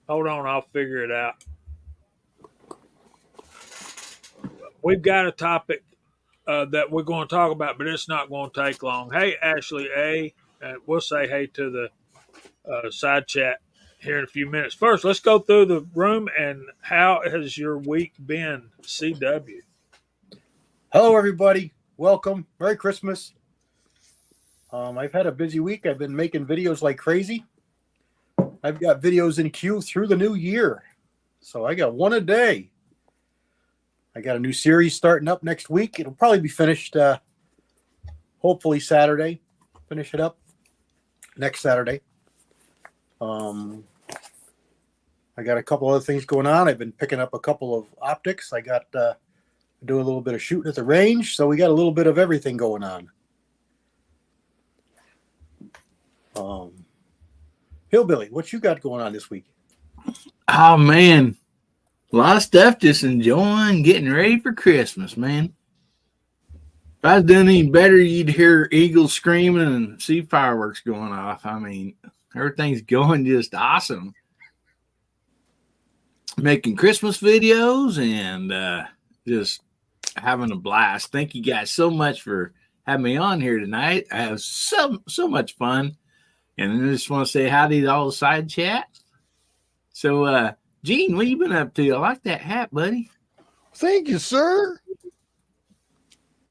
Hold on, I'll figure it out. We've got a topic that we're going to talk about, but it's not going to take long. Hey, Ashley A. We'll say hey to the side chat here in a few minutes. First, let's go through the room and how has your week been, CW? Hello, everybody. Welcome. Merry Christmas. I've had a busy week. I've been making videos like crazy. I've got videos in queue through the new year. So I got one a day. I got a new series starting up next week. It'll probably be finished hopefully Saturday. Finish it up next Saturday. I got a couple other things going on. I've been picking up a couple of optics. I got do a little bit of shooting at the range. So we got a little bit of everything going on. Hillbilly, what you got going on this week? Oh, man. A lot of stuff, just enjoying, getting ready for Christmas, man. If I was doing any better, you'd hear eagles screaming and see fireworks going off. I mean, everything's going just awesome. Making Christmas videos and just having a blast. Thank you guys so much for having me on here tonight. I have so much fun. And I just want to say howdy to all the side chat. So, Gene, what you been up to? I like that hat, buddy. Thank you, sir.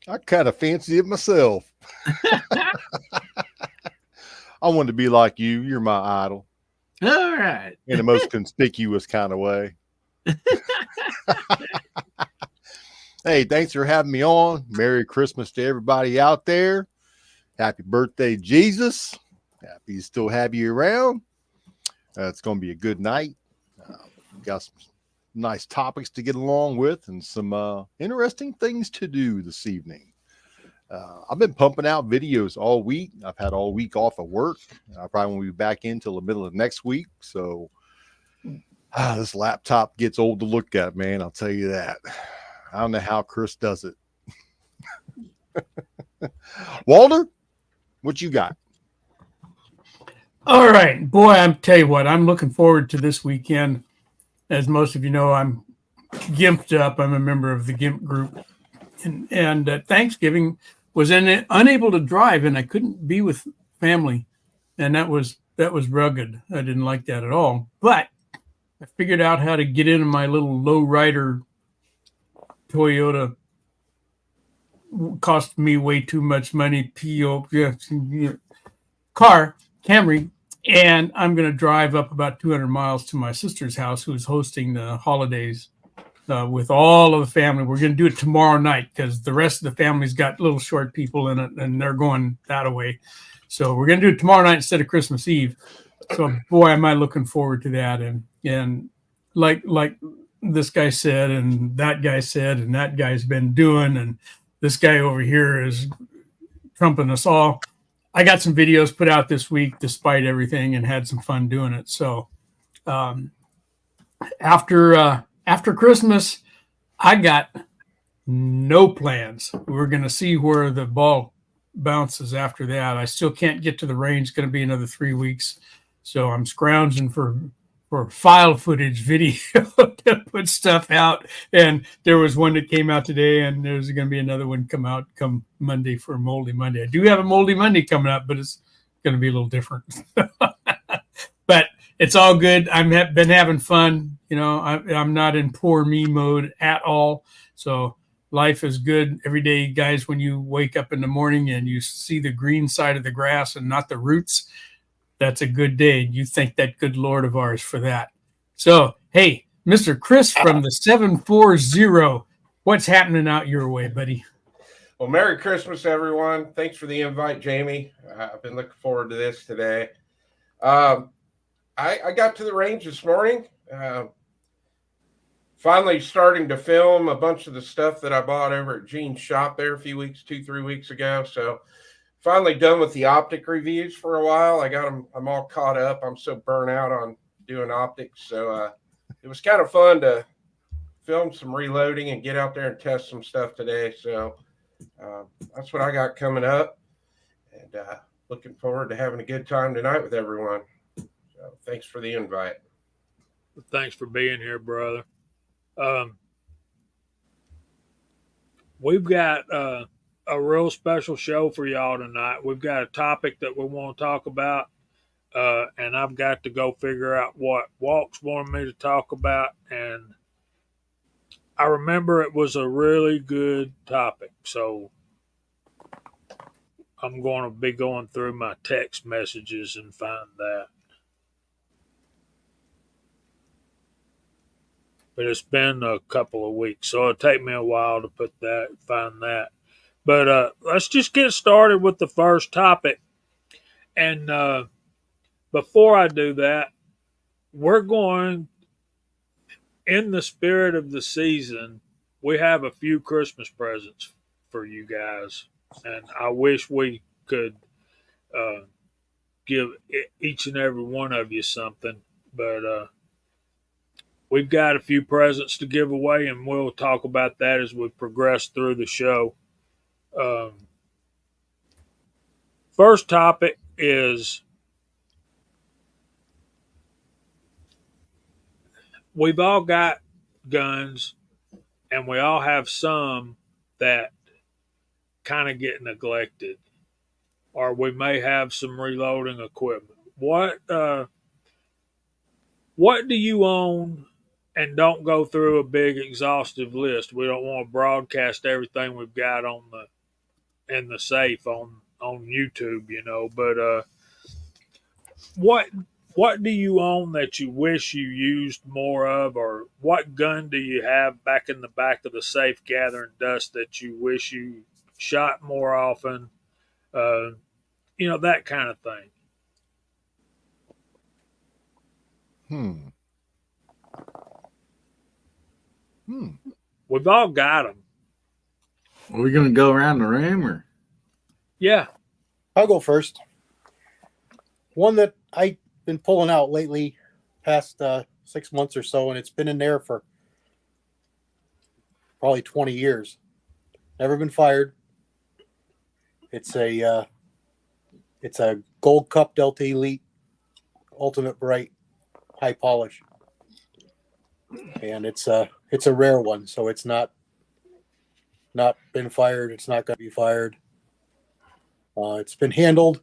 I kind of fancy it myself. I want to be like you. You're my idol. All right. In the most conspicuous kind of way. Hey, thanks for having me on. Merry Christmas to everybody out there. Happy birthday, Jesus. Happy to still have you around. It's going to be a good night. Got some nice topics to get along with and some interesting things to do this evening. I've been pumping out videos all week. I've had all week off of work. I probably won't be back in till the middle of next week. So this laptop gets old to look at, man. I'll tell you that. I don't know how Chris does it. Walter, what you got? All right, boy, I'm tell you what, I'm looking forward to this weekend. As most of you know, I'm gimped up. I'm a member of the GIMP group. And Thanksgiving was unable to drive, and I couldn't be with family. And that was rugged. I didn't like that at all. But I figured out how to get into my little lowrider Toyota. Cost me way too much money. Car, Camry. And I'm going to drive up about 200 miles to my sister's house, who's hosting the holidays with all of the family. We're going to do it tomorrow night because the rest of the family's got little short people in it, and they're going that way. So we're going to do it tomorrow night instead of Christmas Eve. So, boy, am I looking forward to that. And like this guy said, and that guy said, and that guy's been doing, and this guy over here is trumping us all. I got some videos put out this week despite everything and had some fun doing it. So after Christmas, I got no plans. We're going to see where the ball bounces after that. I still can't get to the range. It's going to be another 3 weeks. So I'm scrounging for file footage video to put stuff out. And there was one that came out today, and there's going to be another one come Monday for Moldy Monday. I do have a Moldy Monday coming up, but it's going to be a little different. But it's all good. I've been having fun. You know, I'm not in poor me mode at all. So life is good every day, guys. When you wake up in the morning and you see the green side of the grass and not the roots, that's a good day. You thank that good Lord of ours for that. So, hey, Mr. Chris from the 740, what's happening out your way, buddy? Well, Merry Christmas, everyone. Thanks for the invite, Jamie. I've been looking forward to this today. I got to the range this morning. Finally starting to film a bunch of the stuff that I bought over at Gene's shop there a few weeks, 2-3 weeks ago. So finally done with the optic reviews for a while. I got them. I'm all caught up. I'm so burnt out on doing optics. So it was kind of fun to film some reloading and get out there and test some stuff today. So that's what I got coming up, and looking forward to having a good time tonight with everyone. So thanks for the invite. Thanks for being here, brother. We've got a real special show for y'all tonight. We've got a topic that we want to talk about, and I've got to go figure out what Walt's wanted me to talk about. And I remember it was a really good topic, so I'm going to be going through my text messages and find that. But it's been a couple of weeks, so it'll take me a while to find that. But let's just get started with the first topic. And before I do that, we're going, in the spirit of the season, we have a few Christmas presents for you guys. And I wish we could give each and every one of you something. But we've got a few presents to give away, and we'll talk about that as we progress through the show. First topic is we've all got guns, and we all have some that kind of get neglected, or we may have some reloading equipment. What do you own? And don't go through a big exhaustive list. We don't want to broadcast everything we've got in the safe on YouTube, you know. But what do you own that you wish you used more of, or what gun do you have back in the back of the safe gathering dust that you wish you shot more often? You know, that kind of thing. We've all got them. Are we going to go around the room or? Yeah. I'll go first. One that I've been pulling out lately, past 6 months or so, and it's been in there for probably 20 years. Never been fired. It's a Gold Cup Delta Elite Ultimate Bright High Polish, and it's a rare one, so it's not been fired. It's not going to be fired. It's been handled.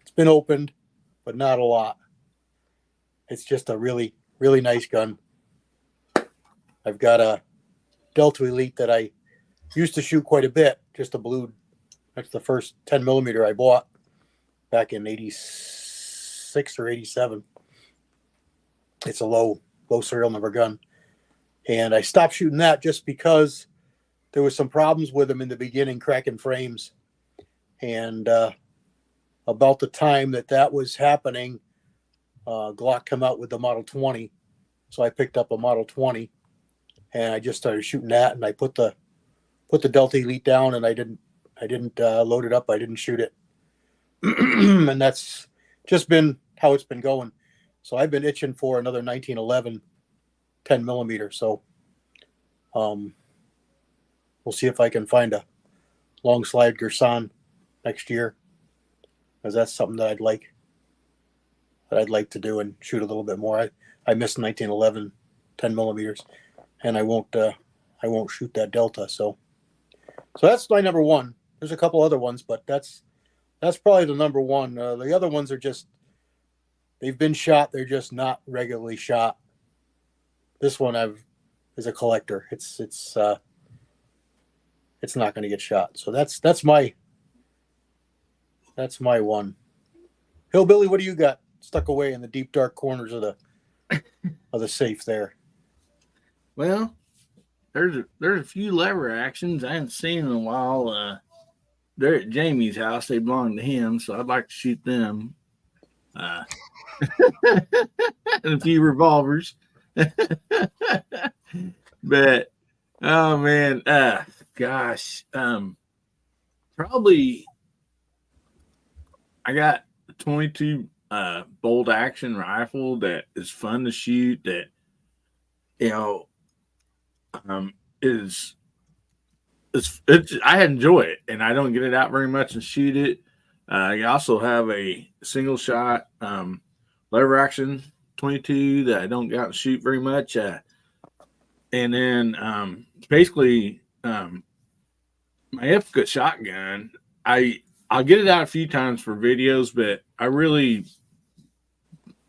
It's been opened, but not a lot. It's just a really, really nice gun. I've got a Delta Elite that I used to shoot quite a bit, just a blue. That's the first 10 millimeter I bought back in 86 or 87. It's a low serial number gun. And I stopped shooting that just because there was some problems with them in the beginning, cracking frames. And about the time that was happening, Glock come out with the Model 20. So I picked up a Model 20 and I just started shooting that, and I put the Delta Elite down, and I didn't load it up. I didn't shoot it. And that's just been how it's been going. So I've been itching for another 1911 10 millimeter. So we'll see if I can find a long slide Gersan next year, because that's something that I'd like to do and shoot a little bit more. I miss 1911 10 millimeters, and I won't shoot that Delta. So that's my number one. There's a couple other ones, but that's probably the number one. The other ones are just, they've been shot. They're just not regularly shot. This one is a collector. It's not going to get shot. So that's my one. Hillbilly, what do you got stuck away in the deep dark corners of the safe there? Well, there's a few lever actions I haven't seen in a while. They're at Jamie's house. They belong to him, so I'd like to shoot them. And a few revolvers. But oh man, gosh, probably I got a 22 bolt action rifle that is fun to shoot. That is I enjoy it, and I don't get it out very much and shoot it. I also have a single shot lever action 22 that I don't get out and shoot very much. And then basically my Ithaca shotgun, I'll get it out a few times for videos, but I really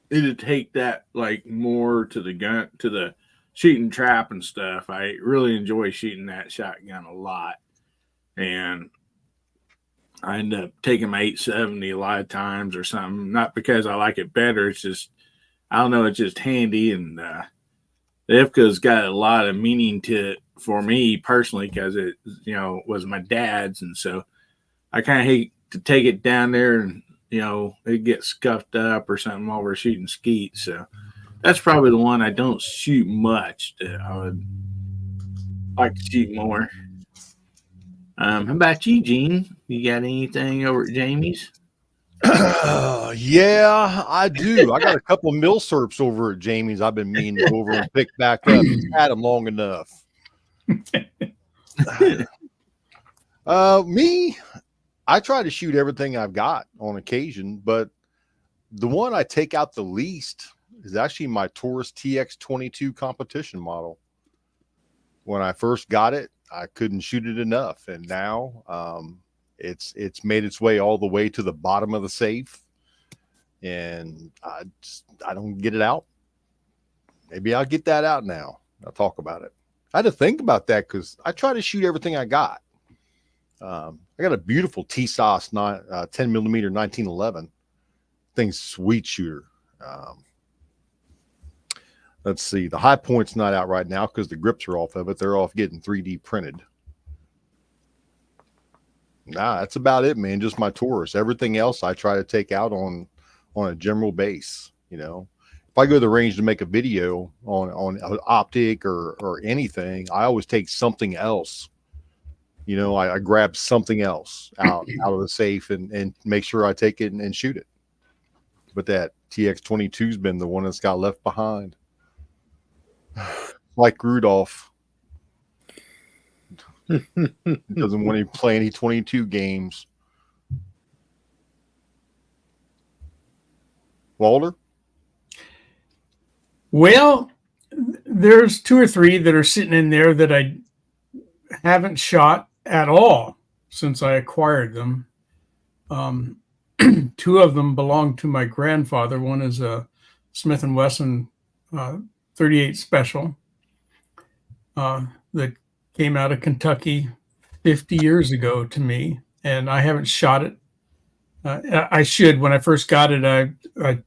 need to take that like more to the gun, to the shooting trap and stuff. I really enjoy shooting that shotgun a lot. And I end up taking my 870 a lot of times or something, not because I like it better. It's just, I don't know, it's just handy. And the Ithaca's got a lot of meaning to it for me personally, because it, you know, was my dad's. And so I kind of hate to take it down there and, you know, it gets scuffed up or something while we're shooting skeet. So that's probably the one I don't shoot much that I would like to shoot more. How about you, Gene? You got anything over at Jamie's? Yeah, I do. I got a couple of milsurps over at Jamie's. I've been meaning to go over and pick back up. Had them long enough. Me, I try to shoot everything I've got on occasion, but the one I take out the least is actually my Taurus TX22 competition model. When I first got it, I couldn't shoot it enough, and now it's made its way all the way to the bottom of the safe, and I don't get it out. Maybe I'll get that out now. I'll talk about it. I had to think about that because I try to shoot everything I got. I got a beautiful TSOS 10 millimeter 1911. Thing's sweet shooter. Let's see. The high point's not out right now because the grips are off of it. They're off getting 3D printed. Nah, that's about it, man. Just my Taurus. Everything else I try to take out on a general base. You know, if I go to the range to make a video on an optic or anything, I always take something else. You know, I grab something else out of the safe and make sure I take it and shoot it. But that TX22's been the one that's got left behind. Like Rudolph. Doesn't want to play any 22 games. Walter? Well, there's 2 or 3 that are sitting in there that I haven't shot at all since I acquired them. 2 of them belong to my grandfather. One is a Smith & Wesson 38 Special that came out of Kentucky 50 years ago to me, and I haven't shot it. I should. When I first got it, I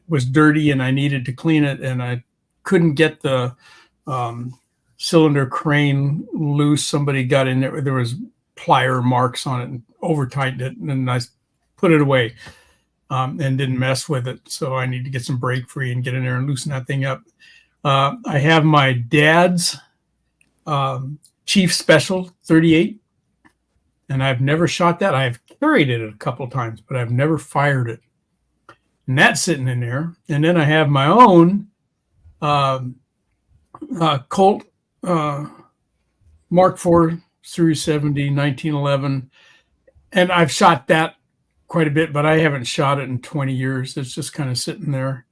was dirty and I needed to clean it, and I couldn't get the cylinder crane loose. Somebody got in there. There was plier marks on it and over tightened it, and I put it away and didn't mess with it. So I need to get some brake free and get in there and loosen that thing up. I have my dad's Chief Special 38, and I've never shot that. I've carried it a couple of times, but I've never fired it. And that's sitting in there. And then I have my own Colt Mark IV 370 1911, and I've shot that quite a bit, but I haven't shot it in 20 years. It's just kind of sitting there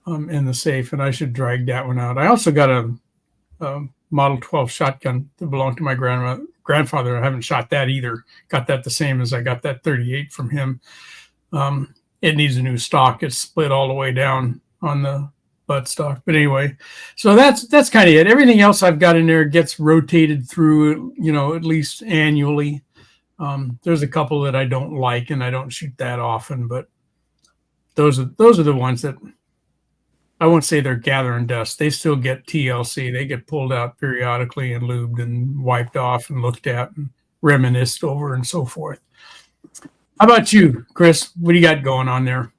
in the safe, and I should drag that one out. I also got a Model 12 shotgun that belonged to my grandfather. I haven't shot that either. Got that the same as I got that 38 from him. It needs a new stock. It's split all the way down on the butt stock. But anyway, so that's kind of it. Everything else I've got in there gets rotated through, you know, at least annually. There's a couple that I don't like and I don't shoot that often, but those are the ones that I won't say they're gathering dust. They still get TLC. They get pulled out periodically and lubed and wiped off and looked at and reminisced over and so forth. How about you, Chris? What do you got going on there?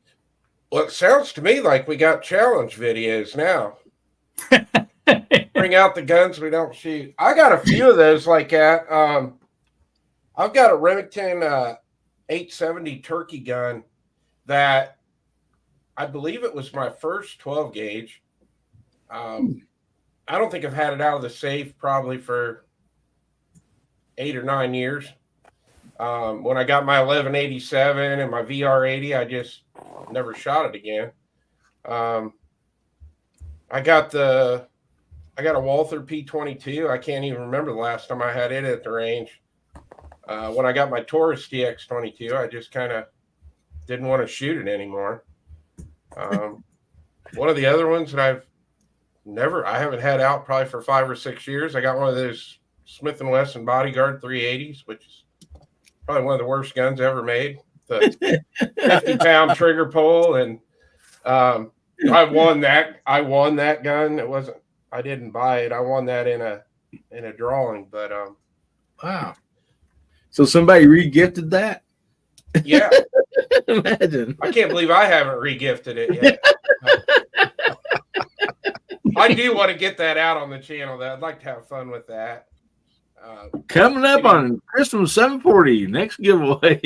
Well, it sounds to me like we got challenge videos now. Bring out the guns we don't shoot. I got a few of those like that. I've got a Remington 870 turkey gun that I believe it was my first 12 gauge. I don't think I've had it out of the safe probably for 8 or 9 years. When I got my 1187 and my VR80, I just never shot it again. I got a Walther P22. I can't even remember the last time I had it at the range. When I got my Taurus TX22, I just kind of didn't want to shoot it anymore. One of the other ones that I haven't had out probably for 5 or 6 years. I got one of those Smith & Wesson Bodyguard 380s, which is probably one of the worst guns ever made. The 50-pound trigger pull, and I won that gun. I didn't buy it. I won that in a drawing, but Wow. So somebody re-gifted that? yeah. Imagine. I can't believe I haven't re-gifted it yet. I do want to get that out on the channel, though. I'd like to have fun with that. Coming up on Christmas 740, next giveaway.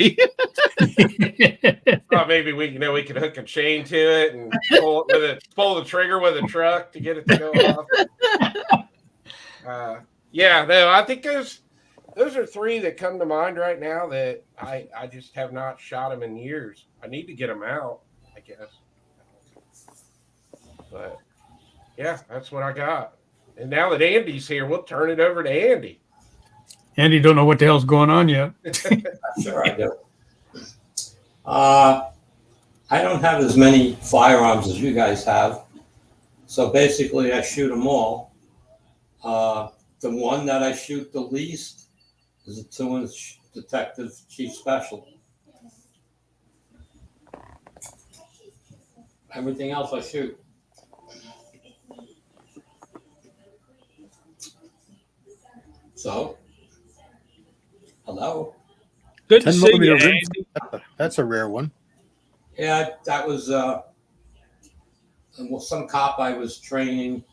Maybe we could hook a chain to it and pull the trigger with a truck to get it to go off. Yeah, no, I think those are 3 that come to mind right now that I just have not shot them in years. I need to get them out, I guess. But yeah, that's what I got. And now that Andy's here, we'll turn it over to Andy. Andy don't know what the hell's going on yet. Sure, I do. I don't have as many firearms as you guys have. So basically, I shoot them all. The one that I shoot the least is a 2-inch Detective Chief Special. Everything else I shoot. So, hello. Good to 10 see you, millimeter Andy. That's a rare one. Yeah, that was some cop I was training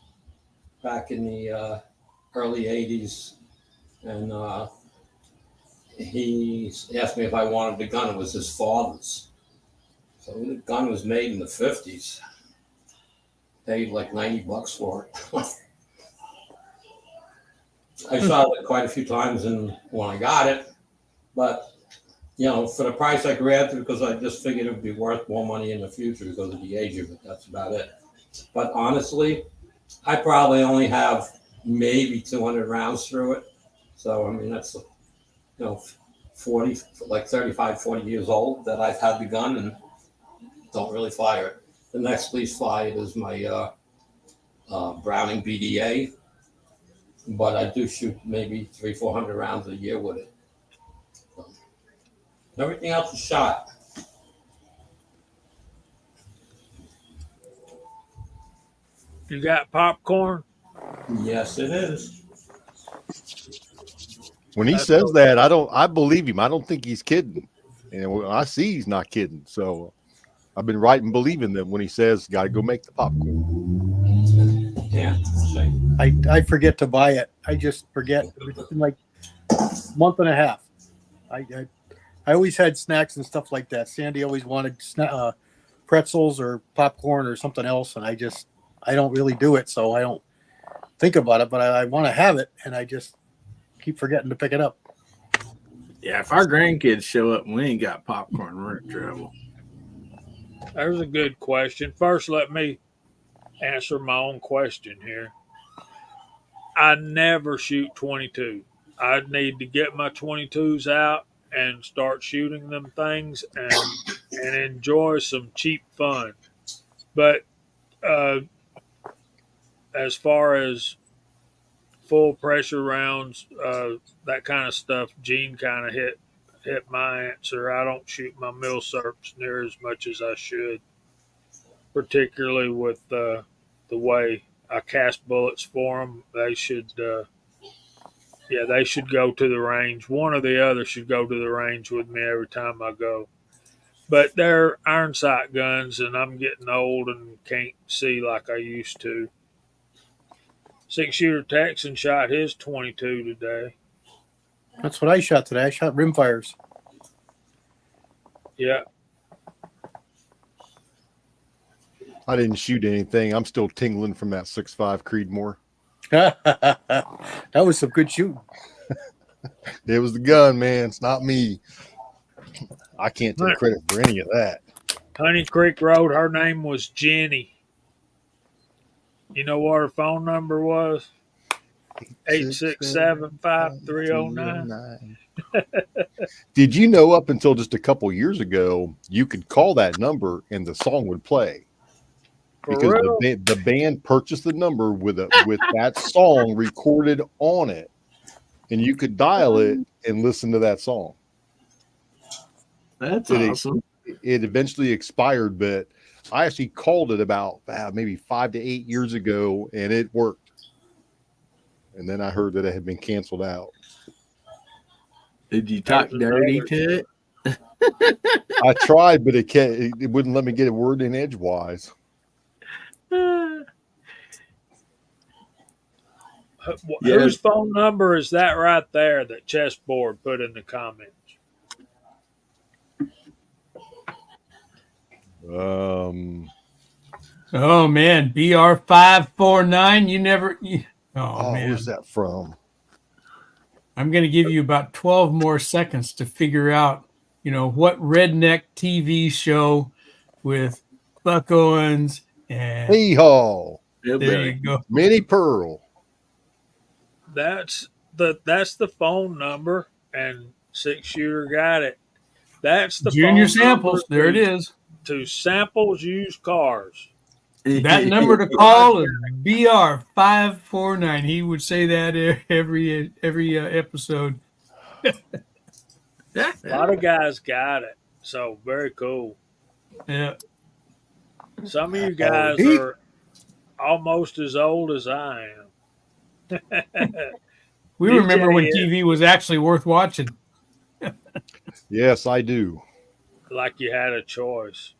back in the early 80s. And he asked me if I wanted the gun. It was his father's. So the gun was made in the 50s. Paid like $90 for it. I shot it quite a few times when I got it. But, for the price I grabbed it, because I just figured it would be worth more money in the future because of the age of it. That's about it. But honestly, I probably only have maybe 200 rounds through it. So, I mean, that's, 35, 40 years old that I've had the gun and don't really fire it. The next least fired is my Browning BDA. But I do shoot maybe 300-400 rounds a year with it. So, everything else is shot. You got popcorn? Yes, it is. When he says that, I believe him. I don't think he's kidding. And when I see he's not kidding. So I've been right in believing that when he says, got to go make the popcorn. Yeah. I forget to buy it. I just forget. It's been like a month and a half. I always had snacks and stuff like that. Sandy always wanted pretzels or popcorn or something else, and I don't really do it, so I don't think about it. But I want to have it, and I just keep forgetting to pick it up. Yeah, if our grandkids show up and we ain't got popcorn, we're in trouble. There's a good question. First, let me answer my own question here. I never shoot 22. I need to get my 22s out and start shooting them things and enjoy some cheap fun. But as far as full pressure rounds, that kind of stuff, Gene kind of hit my answer. I don't shoot my milsurps near as much as I should, particularly with the way I cast bullets for them. They should, they should go to the range. One or the other should go to the range with me every time I go. But they're iron sight guns, and I'm getting old and can't see like I used to. 6-shooter Texan shot his 22 today. That's what I shot today. I shot rimfires. Yeah. I didn't shoot anything. I'm still tingling from that 6.5 Creedmoor. That was some good shooting. It was the gun, man. It's not me. I can't take credit for any of that. Honey Creek Road, her name was Jenny. You know what her phone number was? 867-5309. Did you know up until just a couple years ago, you could call that number and the song would play? For Because real? the band purchased the number with that song recorded on it, and you could dial it and listen to that song. That's It, awesome. it eventually expired, but I actually called it about maybe 5 to 8 years ago, and it worked. And then I heard that it had been canceled out. Did you talk dirty to it? I tried, but it wouldn't let me get a word in edgewise. Whose phone number is that right there that Chessboard put in the comments? Oh man, BR549. You never. Oh man, Where's that from? I'm going to give you about 12 more seconds to figure out, what redneck TV show with Buck Owens and Hee-haw. there you go. Minnie Pearl. That's the phone number, and 6-shooter got it. That's the Junior phone Samples. number There it is. to Samples Used Cars. That number to call is BR549. He would say that every episode. A lot of guys got it, so very cool. Yeah. Some of you guys are almost as old as I am. We DJ remember when TV was actually worth watching. Yes, I do. Like you had a choice.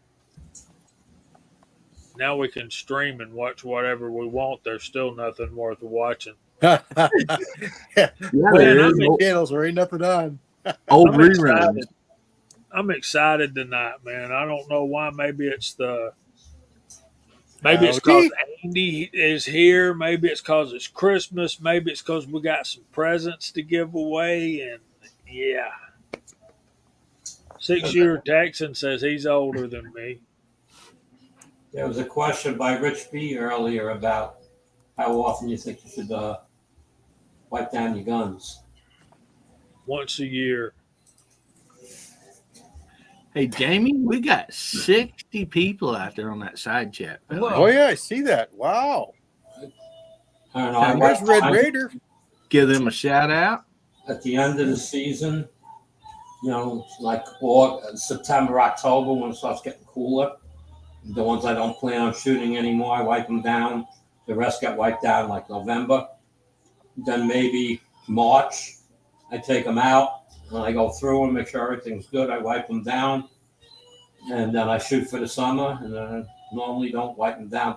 Now we can stream and watch whatever we want. There's still nothing worth watching. Yeah, Man, channels there ain't nothing on. Old I'm reruns. excited. I'm excited tonight, man. I don't know why. Maybe it's because Andy is here. Maybe it's because it's Christmas. Maybe it's because we got some presents to give away. And yeah, 6-shooter Texan says he's older than me. There was a question by Rich B earlier about how often you think you should wipe down your guns. Once a year. Hey, Jamie, we got 60 people out there on that side chat. Oh yeah, I see that. Wow. I don't know. There's Red Raider. Give them a shout out. At the end of the season, like September, October, when it starts getting cooler, the ones I don't plan on shooting anymore, I wipe them down. The rest get wiped down like November. Then maybe March, I take them out and I go through and make sure everything's good. I wipe them down, and then I shoot for the summer. And then I normally don't wipe them down.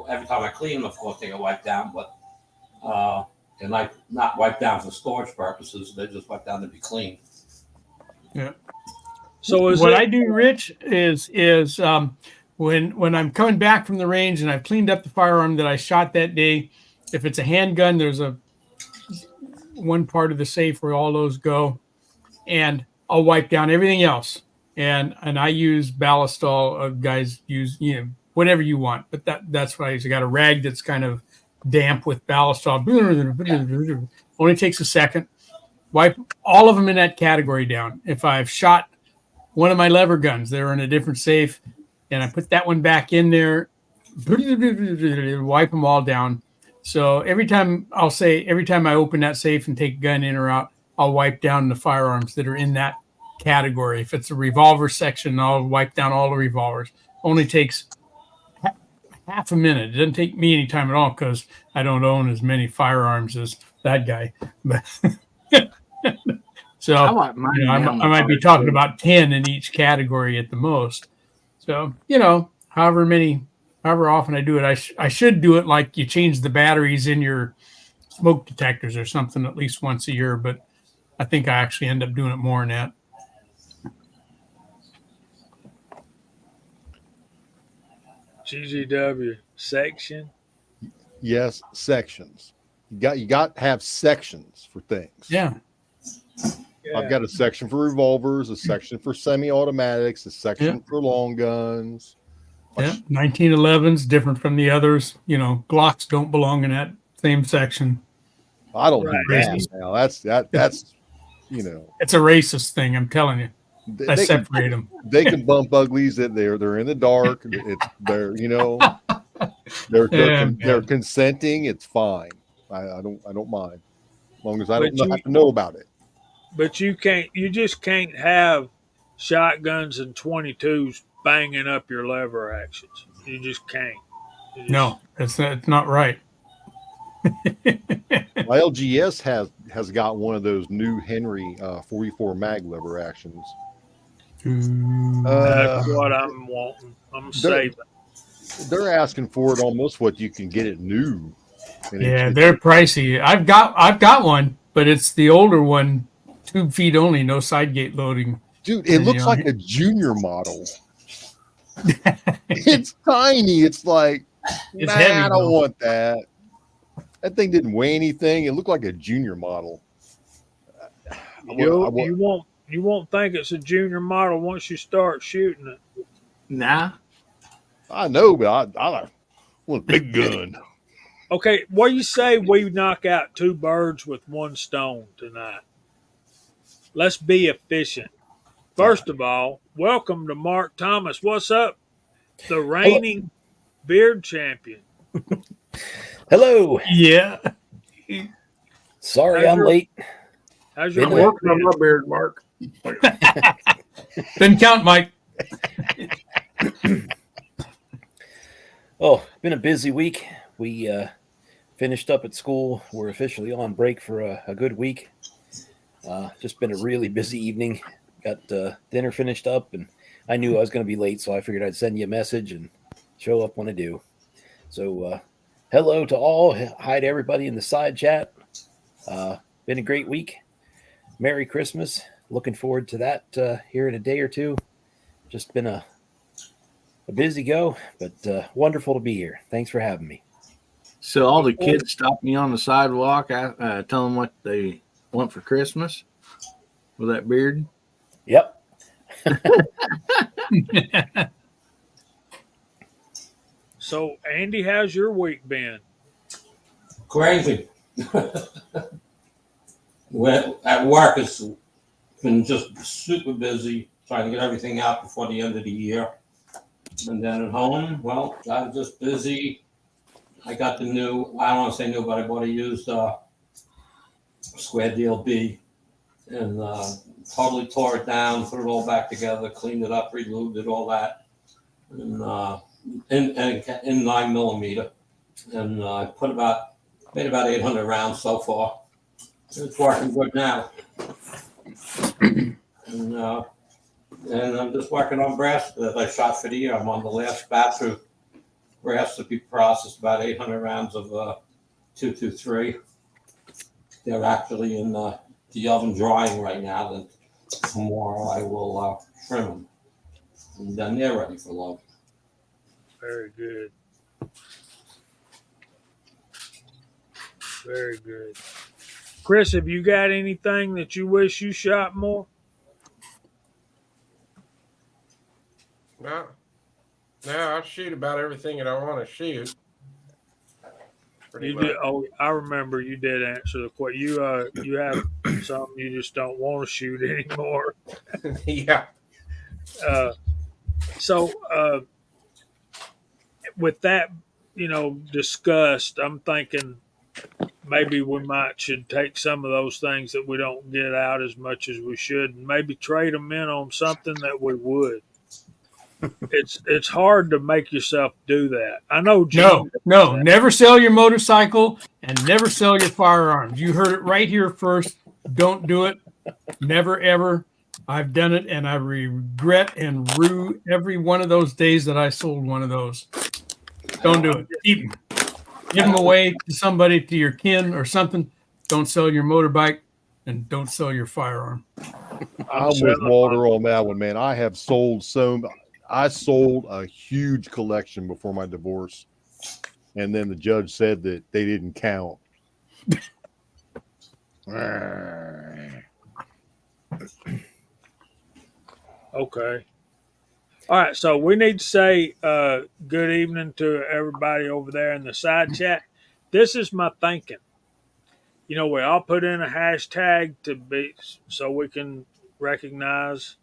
Every time I clean them, of course, they get wiped down, but they're not wiped down for storage purposes. They're just wiped down to be clean. Yeah. So I do, Rich, is when I'm coming back from the range and I've cleaned up the firearm that I shot that day, if it's a handgun, there's one part of the safe where all those go, and I'll wipe down everything else. And I use Ballistol. Guys use whatever you want, but that's what I use. I got a rag that's kind of damp with Ballistol. Only takes a second. Wipe all of them in that category down. If I've shot one of my lever guns, they're in a different safe, and I put that one back in there, wipe them all down. So every time I open that safe and take a gun in or out, I'll wipe down the firearms that are in that category. If it's a revolver section, I'll wipe down all the revolvers. Only takes half a minute. It doesn't take me any time at all because I don't own as many firearms as that guy. But so I might be talking about 10 in each category at the most. So, however often I do it, I should do it like you change the batteries in your smoke detectors or something at least once a year, but I think I actually end up doing it more than that. GGW section. Yes, sections. You got to have sections for things. Yeah. I've got a section for revolvers, a section for semi-automatics, a section for long guns, Yeah, 1911's different from the others. You know, Glocks don't belong in that same section. I don't Right. do that now. That's you know, It's a racist thing. I'm telling you. I they can separate them. they can bump uglies that they're in the dark. They're you know they're Man. consenting. It's fine. I don't mind as long as I don't But know, have to know about it. you just can't have shotguns and 22s banging up your lever actions. You just can't. You just, No, it's not right. My LGS has got one of those new Henry 44 mag lever actions. that's Uh, what I'm wanting. I'm they're saving. they're asking for it almost what you can get it new, and Yeah, they're pricey. I've got one, but it's the older one, tube feed only, no side gate loading. dude, it And, you looks know, like a junior model. It's tiny. It's like, it's nah, heavy I don't though. want that. That thing didn't weigh anything. It looked like a junior model. You won't think it's a junior model once you start shooting it. Nah. I know, but I want a big gun. Okay, what do you say we knock out two birds with one stone tonight? Let's be efficient. First of all, welcome to Mark Thomas. What's up? The Hello. reigning beard champion. Hello. Yeah. Sorry How's I'm your- late. How's your Been week Working on been? my beard, Mark. Didn't count, Mike. Oh, been a busy week. We finished up at school. We're officially on break for a good week. Just been a really busy evening. Got dinner finished up, and I knew I was going to be late, so I figured I'd send you a message and show up when I do. So, hello to all. Hi to everybody in the side chat. Been a great week. Merry Christmas. Looking forward to that here in a day or two. Just been a busy go, but wonderful to be here. Thanks for having me. So all the kids stop me on the sidewalk, tell them what they want for Christmas with that beard. Yep. So, Andy, how's your week been? Crazy. At work, it's been just super busy trying to get everything out before the end of the year. And then at home, well, I was just busy. I got the new, I don't want to say new, but I bought a used Square Deal B and totally tore it down, put it all back together, cleaned it up, relubed it, all that. And in 9mm. And I made about 800 rounds so far. It's working good now. And I'm just working on brass that I shot for the year. I'm on the last batch of brass to be processed, about 800 rounds of 223. They're actually in the oven drying right now. Then tomorrow I will trim them. And then they're ready for load. Very good. Very good. Chris, have you got anything that you wish you shot more? No, I shoot about everything that I want to shoot. Pretty You much. did. Oh, I remember you did answer the question. You have something you just don't want to shoot anymore. Yeah. So with that, discussed, I'm thinking maybe we should take some of those things that we don't get out as much as we should, and maybe trade them in on something that we would. It's hard to make yourself do that. I know. Gene No, does that. never sell your motorcycle and never sell your firearms. You heard it right here first. Don't do it. Never, ever. I've done it, and I regret and rue every one of those days that I sold one of those. Don't do it. Keep them. Give them away to somebody, to your kin or something. Don't sell your motorbike, and don't sell your firearm. I'm with Walter on that one, man. I sold a huge collection before my divorce, and then the judge said that they didn't count. Okay. All right, so we need to say good evening to everybody over there in the side chat. This is my thinking. You know, we all put in a hashtag to be so we can recognize.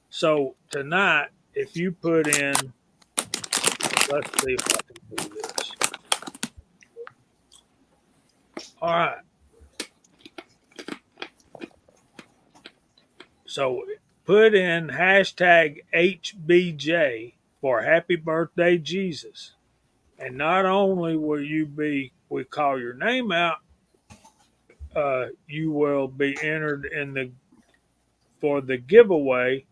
So tonight, if you put in, let's see if I can do this. All right. So put in hashtag HBJ for Happy Birthday Jesus. And not only will we call your name out, you will be entered in for the giveaway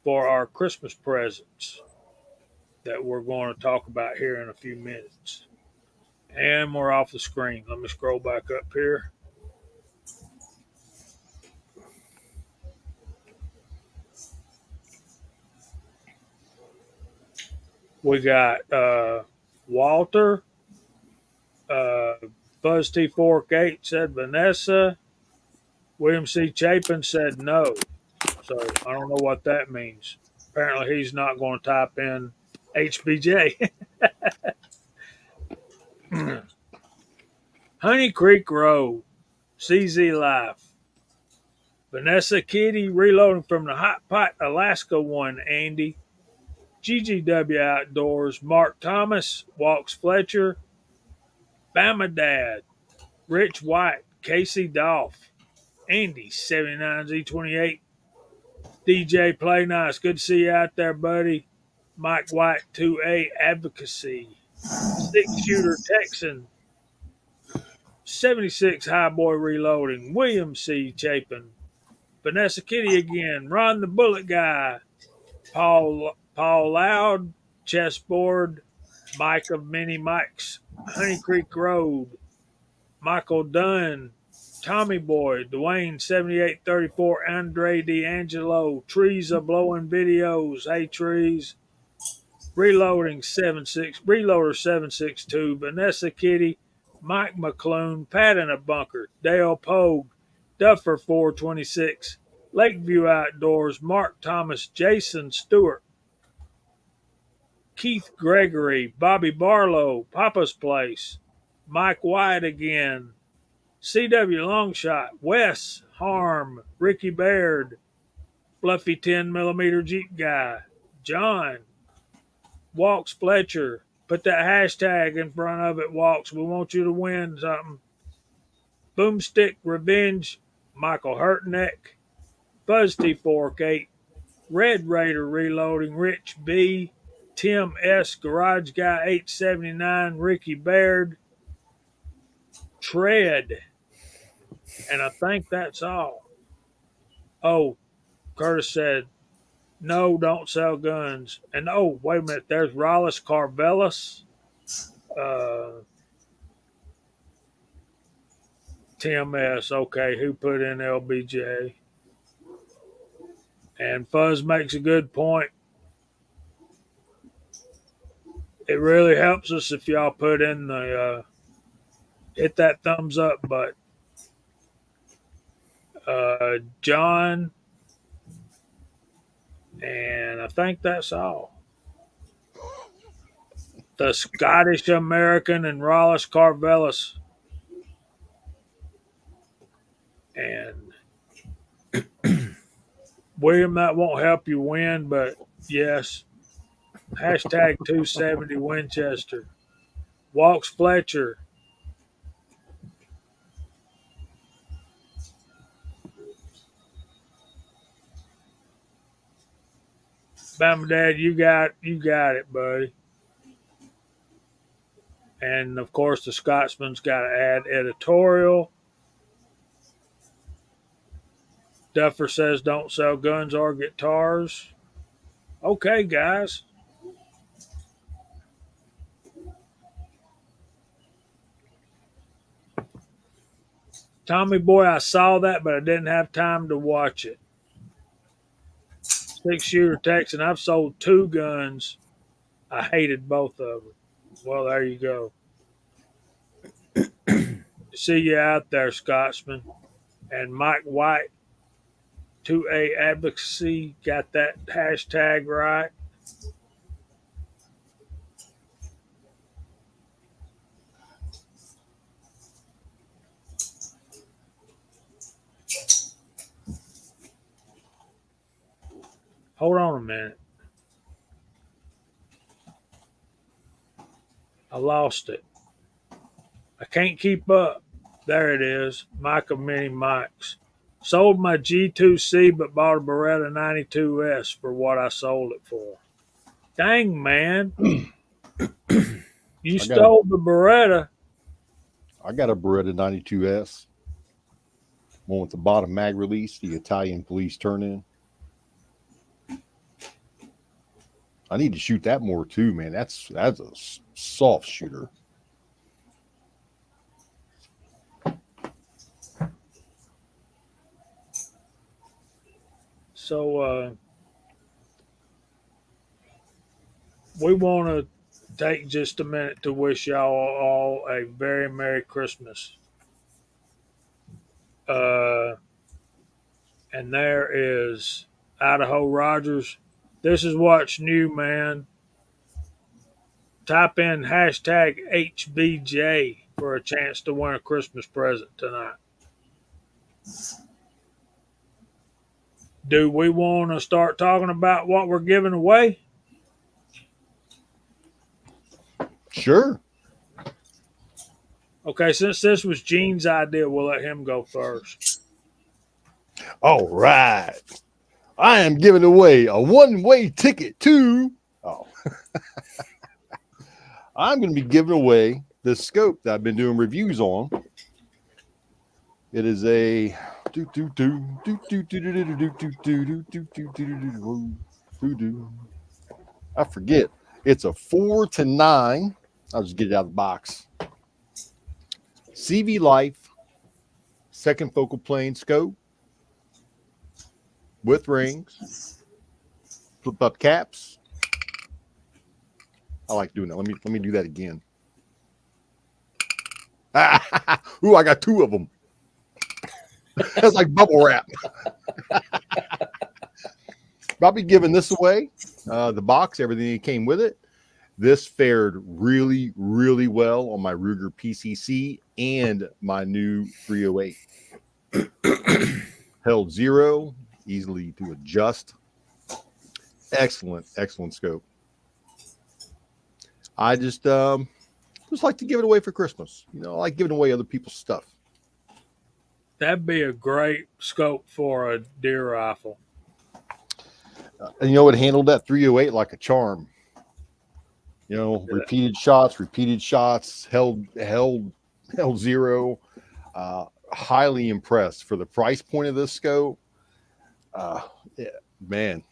for our Christmas presents that we're going to talk about here in a few minutes. And we're off the screen. Let me scroll back up here. We got Walter, Buzz T Fork 8 said Vanessa. William C. Chapin said no. So I don't know what that means. Apparently he's not going to type in HBJ. Honey Creek Road, CZ Life. Vanessa Kitty reloading from the Hot Pot Alaska one, Andy. GGW Outdoors, Mark Thomas, Walks Fletcher, Bama Dad, Rich White, Casey Dolph, Andy 79Z28, DJ Play Nice. Good to see you out there, buddy. Mike White 2A Advocacy, Six Shooter Texan, 76 High Boy Reloading, William C. Chapin, Vanessa Kitty again, Ron the Bullet Guy, Paul Loud, Chessboard, Mike of Many Mikes, Honey Creek Road, Michael Dunn, Tommy Boy, Dwayne 7834, Andre D'Angelo, Trees Are Blowing Videos, Hey Trees, Reloader 762, Vanessa Kitty, Mike McClune, Pat in a Bunker, Dale Pogue, Duffer 426, Lakeview Outdoors, Mark Thomas, Jason Stewart, Keith Gregory, Bobby Barlow, Papa's Place, Mike White again, CW Longshot, Wes Harm, Ricky Baird, Fluffy 10mm Jeep Guy, John, Walks Fletcher. Put that hashtag in front of it, Walks. We want you to win something. Boomstick Revenge, Michael Hurtneck, Buzz T48, Red Raider Reloading, Rich B, Tim S, Garage Guy 879, Ricky Baird, Tread, and I think that's all. Oh, Curtis said, no, don't sell guns. And oh, wait a minute, there's Rollis Carvelis, Tim S, okay, who put in LBJ? And Fuzz makes a good point. It really helps us if y'all put in the hit that thumbs up button. John, and I think that's all. The Scottish American and Rollis Carvelis. And William, that won't help you win, but yes. Hashtag 270 Winchester. Walks Fletcher. Bama Dad, you got it, buddy. And of course, the Scotsman's got to add editorial. Duffer says don't sell guns or guitars. Okay, guys. Tommy Boy, I saw that, but I didn't have time to watch it. Six Shooter Texan, I've sold 2 guns. I hated both of them. Well, there you go. See you out there, Scotsman. And Mike White, 2A Advocacy, got that hashtag right. Hold on a minute. I lost it. I can't keep up. There it is. Micah Mini Mics. Sold my G2C but bought a Beretta 92S for what I sold it for. Dang, man. You stole the Beretta. I got a Beretta 92S. One with the bottom mag release, the Italian police turn in. I need to shoot that more too, man. That's a soft shooter. So we want to take just a minute to wish y'all all a very Merry Christmas. And there is Idaho Rogers. This is what's new, man. Type in hashtag HBJ for a chance to win a Christmas present tonight. Do we want to start talking about what we're giving away? Sure. Okay, since this was Gene's idea, we'll let him go first. All right. I am giving away a one-way ticket to. Oh. I'm going to be giving away the scope that I've been doing reviews on. It is a I forget. It's a 4-9. I'll just get it out of the box. CV Life second focal plane scope with rings, flip up caps. I like doing that. Let me do that again. Ooh, I got two of them. That's like bubble wrap. I'll be giving this away. The box, everything that came with it. This fared really, really well on my Ruger PCC and my new 308. Held zero, easily to adjust. Excellent, excellent scope. I just like to give it away for Christmas. You know, I like giving away other people's stuff. That'd be a great scope for a deer rifle. And you know, it handled that 308 like a charm. You know, repeated shots, held zero. Highly impressed for the price point of this scope. Yeah, man.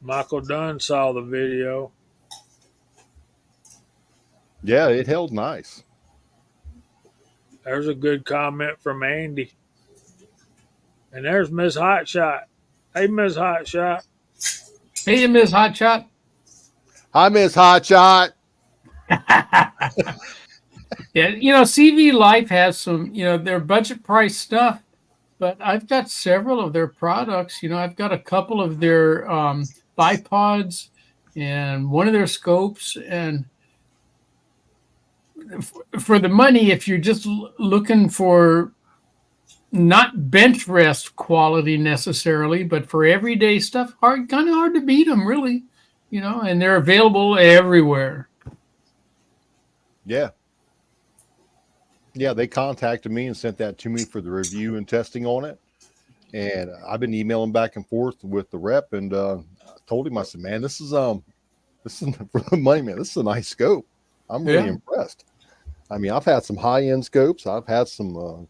Michael Dunn saw the video. Yeah, it held nice. There's a good comment from Andy. And there's Miss Hotshot. Hey, Miss Hotshot. Hey, Miss Hotshot. Hi, Miss Hotshot. Yeah, you know, CV Life has some, you know, their budget price stuff, but I've got several of their products. You know, I've got a couple of their bipods and one of their scopes. And for the money, if you're just looking for not bench rest quality necessarily, but for everyday stuff, kind of hard to beat them, really. You know, and they're available everywhere. Yeah. Yeah, they contacted me and sent that to me for the review and testing on it. And I've been emailing back and forth with the rep, and I told him, I said, man, this is for the money, man. This is a nice scope. I'm really impressed. I mean, I've had some high-end scopes. I've had some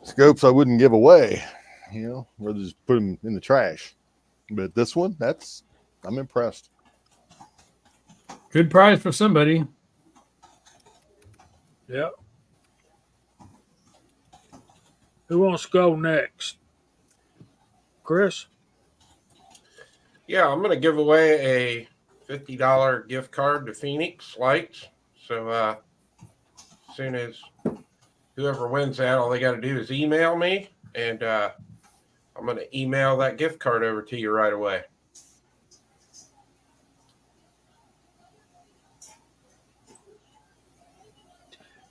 scopes I wouldn't give away, you know, or just put them in the trash. But this one, I'm impressed. Good prize for somebody. Yep. Who wants to go next? Chris? Yeah, I'm going to give away a $50 gift card to Phoenix Lights. So as soon as whoever wins that, all they got to do is email me, and I'm going to email that gift card over to you right away.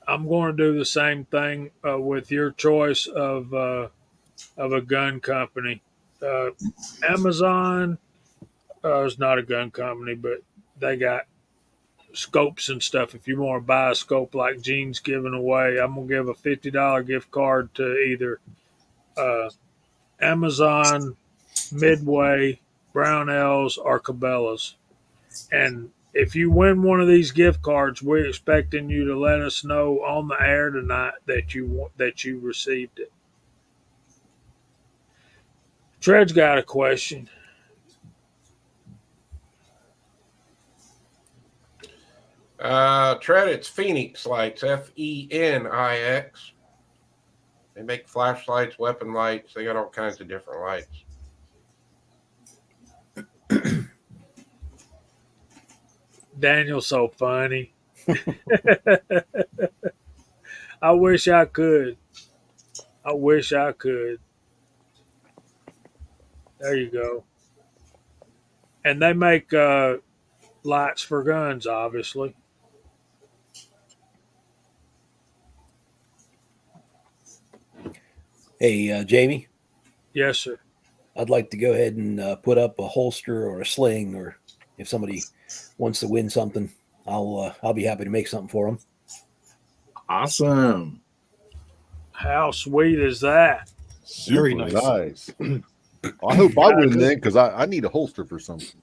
I'm going to do the same thing with your choice of a gun company. Amazon is not a gun company, but they got scopes and stuff. If you want to buy a scope like Gene's giving away, I'm gonna give a $50 gift card to either uh, Amazon, Midway, Brownells, or Cabela's. And if you win one of these gift cards, we're expecting you to let us know on the air tonight that you received it. Tred's got a question. Tread, it's Phoenix Lights, Fenix. They make flashlights, weapon lights. They got all kinds of different lights. Daniel's so funny. I wish I could. I wish I could. There you go. And they make lights for guns, obviously. Hey, Jamie, Yes, sir. I'd like to go ahead and put up a holster or a sling, or if somebody wants to win something, I'll be happy to make something for them. Awesome. How sweet is that? Very Super nice. nice. I hope I win then, because I need a holster for something.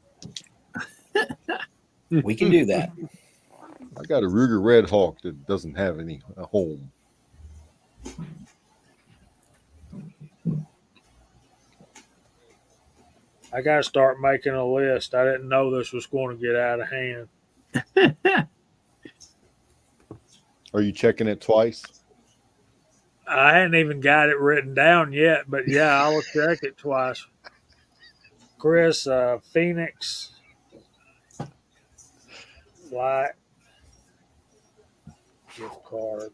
We can do that. I got a Ruger Red Hawk that doesn't have any home. I got to start making a list. I didn't know this was going to get out of hand. Are you checking it twice? I hadn't even got it written down yet, but yeah, I will check it twice. Chris, Phoenix Light gift card.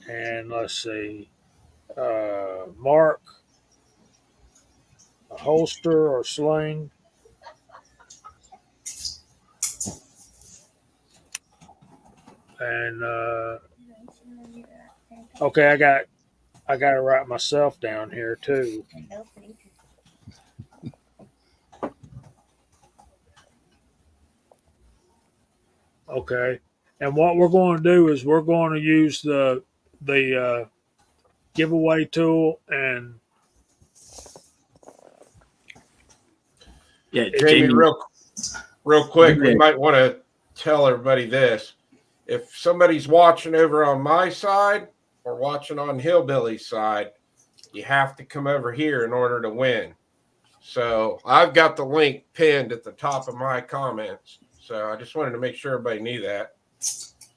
And let's see. Mark, a holster or sling. And okay, I got to write myself down here too. Okay, and what we're going to do is we're going to use the giveaway tool, and Yeah, Jamie, Jamie. real quick, we Okay. might want to tell everybody this. If somebody's watching over on my side or watching on Hillbilly's side, you have to come over here in order to win. So I've got the link pinned at the top of my comments. So I just wanted to make sure everybody knew that.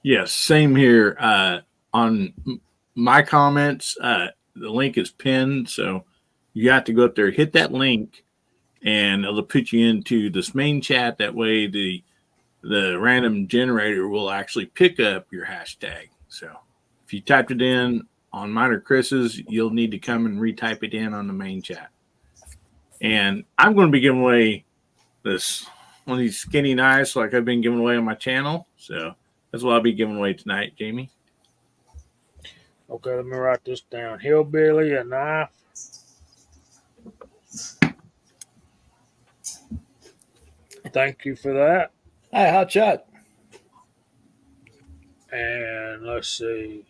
Yes, same here. On my comments, the link is pinned, so you have to go up there, hit that link, and it'll put you into this main chat. That way, the random generator will actually pick up your hashtag. So if you typed it in on mine or Chris's, you'll need to come and retype it in on the main chat. And I'm going to be giving away this one of these skinny knives, like I've been giving away on my channel. So that's what I'll be giving away tonight, Jamie. okay, let me write this down. Hillbilly, a knife. Thank you for that. Hi, hot shot. And let's see.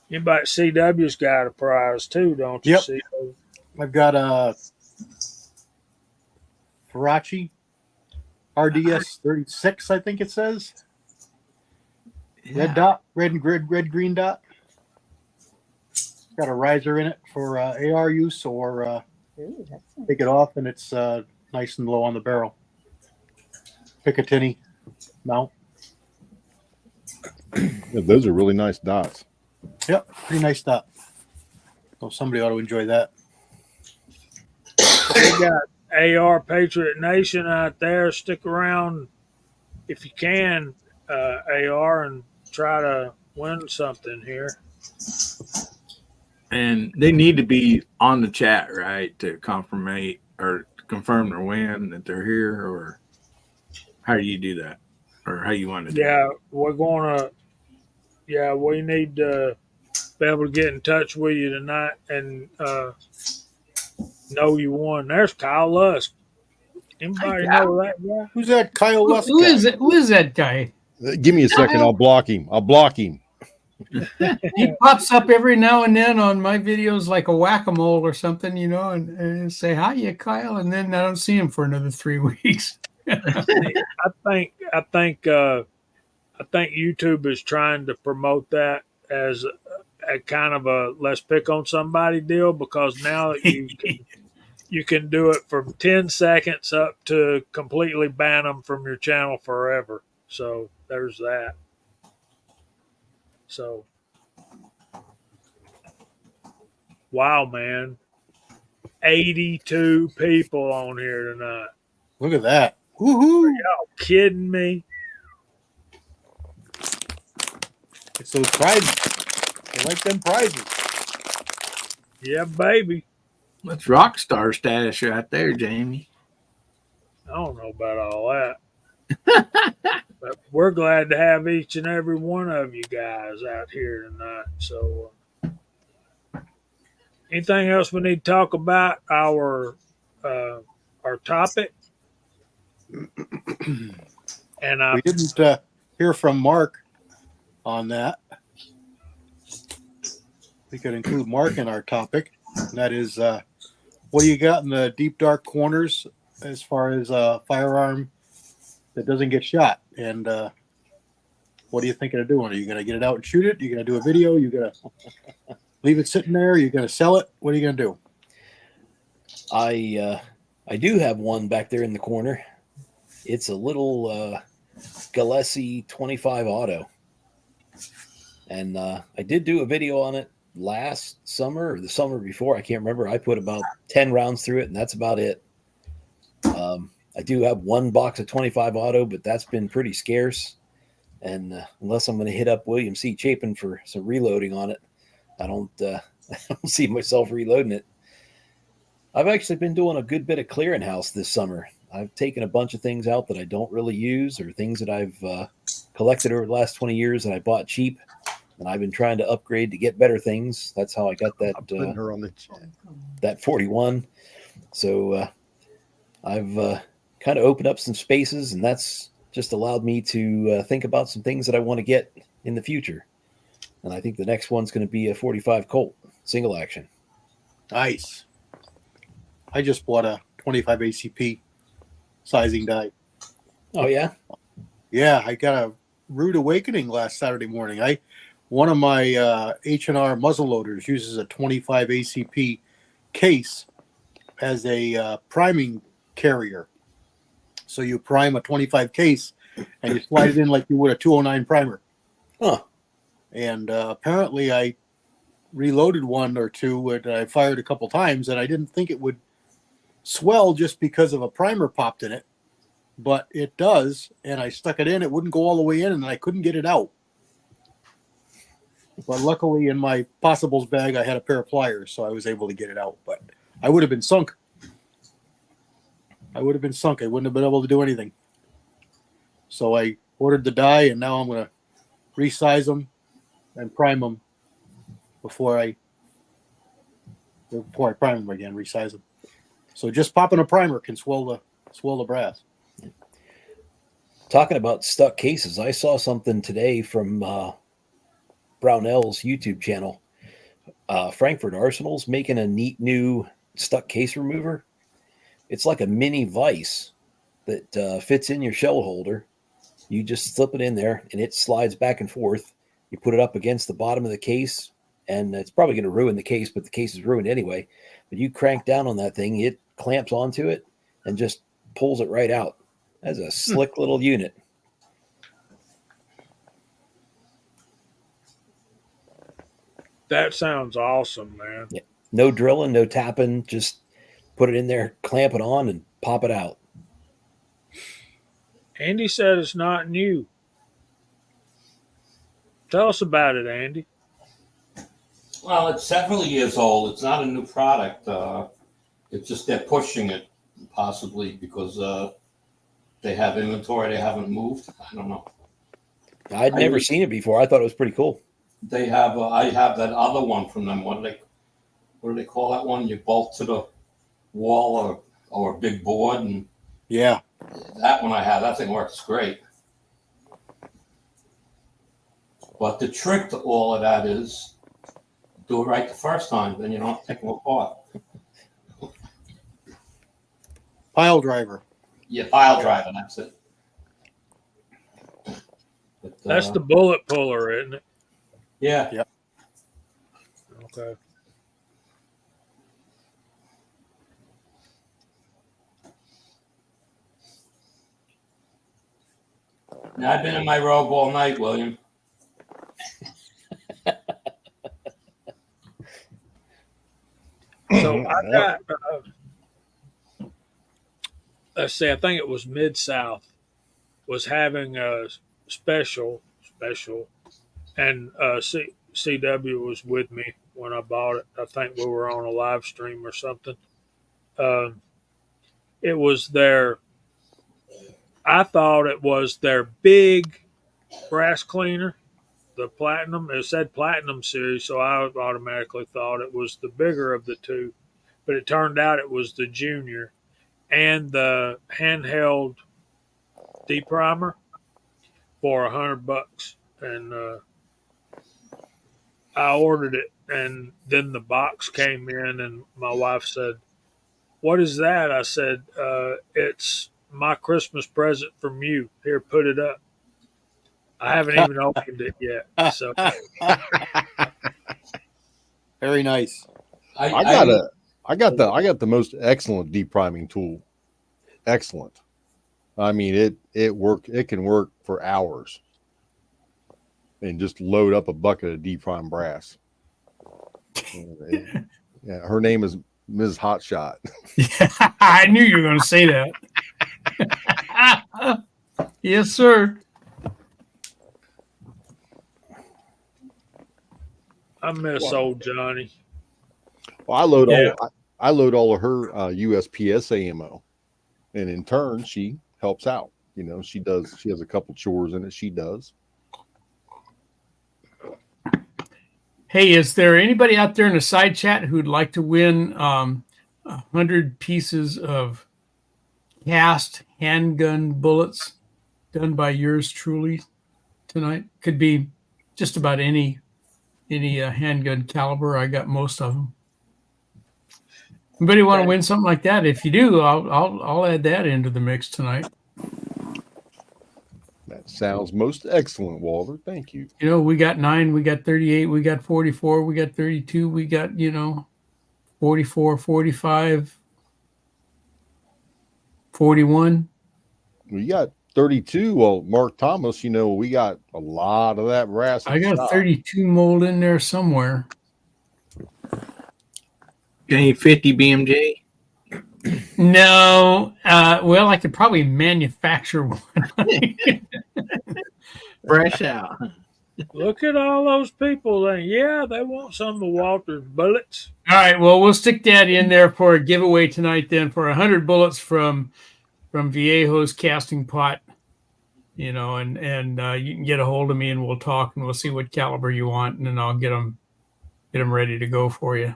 Anybody at CW's got a prize too, don't you? Yep. See? I've got a Farachi RDS 36, I think it says. Red dot, red green dot. Got a riser in it for AR use, or take it off and it's nice and low on the barrel. Picatinny mount. Yeah, those are really nice dots. Yep, pretty nice dot. So somebody ought to enjoy that. We got AR Patriot Nation out there. Stick around if you can. AR and try to win something here. And they need to be on the chat, right, to confirm their win that they're here, or how do you do that, or how you want to do it? Yeah, we're gonna. Yeah, we need to be able to get in touch with you tonight and know you won. There's Kyle Lusk. Anybody know that guy? Who's that Kyle Lusk Who guy? is it? Who is that guy? Give me a second. I'll block him. He pops up every now and then on my videos like a whack-a-mole or something, and say, "Hiya, Kyle," and then I don't see him for another 3 weeks. I think YouTube is trying to promote that as a kind of a let's pick on somebody deal, because now you can do it from 10 seconds up to completely ban them from your channel forever. So there's that. So, wow, man. 82 people on here tonight. Look at that. Woohoo. Y'all kidding me? It's those prizes. I like them prizes. Yeah, baby. That's rock star status right there, Jamie. I don't know about all that. But we're glad to have each and every one of you guys out here tonight. So, anything else we need to talk about? Our topic, and We didn't hear from Mark on that. We could include Mark in our topic. And that is, what do you got in the deep dark corners as far as a firearm that doesn't get shot? And what are you thinking of doing? Are you going to get it out and shoot it? Are you going to do a video? Are you going to leave it sitting there? Are you going to sell it? What are you going to do? I do have one back there in the corner. It's a little GSC 25 auto, and I did do a video on it last summer or the summer before. I can't remember. I put about 10 rounds through it, and that's about it. I do have one box of 25 auto, but that's been pretty scarce. And unless I'm going to hit up William C. Chapin for some reloading on it, I don't see myself reloading it. I've actually been doing a good bit of clearing house this summer. I've taken a bunch of things out that I don't really use, or things that I've collected over the last 20 years that I bought cheap, and I've been trying to upgrade to get better things. That's how I got that I'm putting her on the chat. that 41. So I've kind of opened up some spaces, and that's just allowed me to think about some things that I want to get in the future. And I think the next one's going to be a 45 Colt single action. Nice. I just bought a 25 ACP sizing die. Oh yeah. Yeah, I got a rude awakening last Saturday morning. One of my H&R muzzle loaders uses a 25 ACP case as a priming carrier. So you prime a 25 case and you slide it in like you would a 209 primer. Huh. And apparently I reloaded one or two and I fired a couple times, and I didn't think it would swell just because of a primer popped in it, but it does. And I stuck it in, it wouldn't go all the way in, and I couldn't get it out. But luckily in my possibles bag, I had a pair of pliers, so I was able to get it out. But I would have been sunk. I wouldn't have been able to do anything. So I ordered the die, and now I'm going to resize them and prime them before I prime them again, resize them. So just popping a primer can swell the brass. Talking about stuck cases, I saw something today from Brownell's YouTube channel. Frankfurt Arsenal's making a neat new stuck case remover. It's like a mini vise that fits in your shell holder. You just slip it in there, and it slides back and forth. You put it up against the bottom of the case, and it's probably going to ruin the case, but the case is ruined anyway. But you crank down on that thing, it clamps onto it and just pulls it right out. That's a slick little unit. That sounds awesome, man. Yeah. No drilling, no tapping, just put it in there, clamp it on, and pop it out. Andy said it's not new. Tell us about it, Andy. Well, it's several years old. It's not a new product. It's just they're pushing it, possibly because they have inventory they haven't moved. I don't know. I'd never seen it before. I thought it was pretty cool. They have. I have that other one from them. What do they call that one? You bolt to the wall or a big board, and Yeah. that one I have. That thing works great. But the trick to all of that is do it right the first time, then you don't have to take them apart. Pile driver. Yeah, pile driving, that's it. But, That's the bullet puller, isn't it? yeah. Yep. Okay. Now, I've been in my robe all night, William. So I got, let's see, I think it was Mid South was having a special, and CW was with me when I bought it. I think we were on a live stream or something. It was I thought it was their big brass cleaner, the platinum. It said platinum series, so I automatically thought it was the bigger of the two. But it turned out it was the junior and the handheld deprimer for $100. And I ordered it, and then the box came in, and my wife said, "What is that?" I said, "It's my Christmas present from you. Here, put it up." I haven't even opened it yet. So Very nice. I got the most excellent depriming tool. Excellent. I mean, it can work for hours and just load up a bucket of deprime brass. Yeah, her name is Ms. Hotshot. Yeah, I knew you were going to say that. Yes, sir. I miss old Johnny. Well, I load all of her USPS ammo, and in turn, she helps out. You know, she has a couple chores in it. She does. Hey, is there anybody out there in the side chat who'd like to win 100 pieces of cast handgun bullets done by yours truly tonight? Could be just about any handgun caliber. I got most of them. Anybody want to win something like that? If you do, I'll add that into the mix tonight. That sounds most excellent, Walter. Thank you. You know, we got 9, we got 38, we got 44, we got 32, we got 44, 45, 41. We got 32. Well, Mark Thomas, we got a lot of that brass. I got a 32 mold in there somewhere. Any 50 BMJ? No. Well, I could probably manufacture one. Fresh out. Look at all those people. Yeah, they want some of Walter's bullets. All right. Well, we'll stick that in there for a giveaway tonight then for 100 bullets from Viejo's casting pot. And you can get a hold of me and we'll talk and we'll see what caliber you want, and then I'll get them ready to go for you.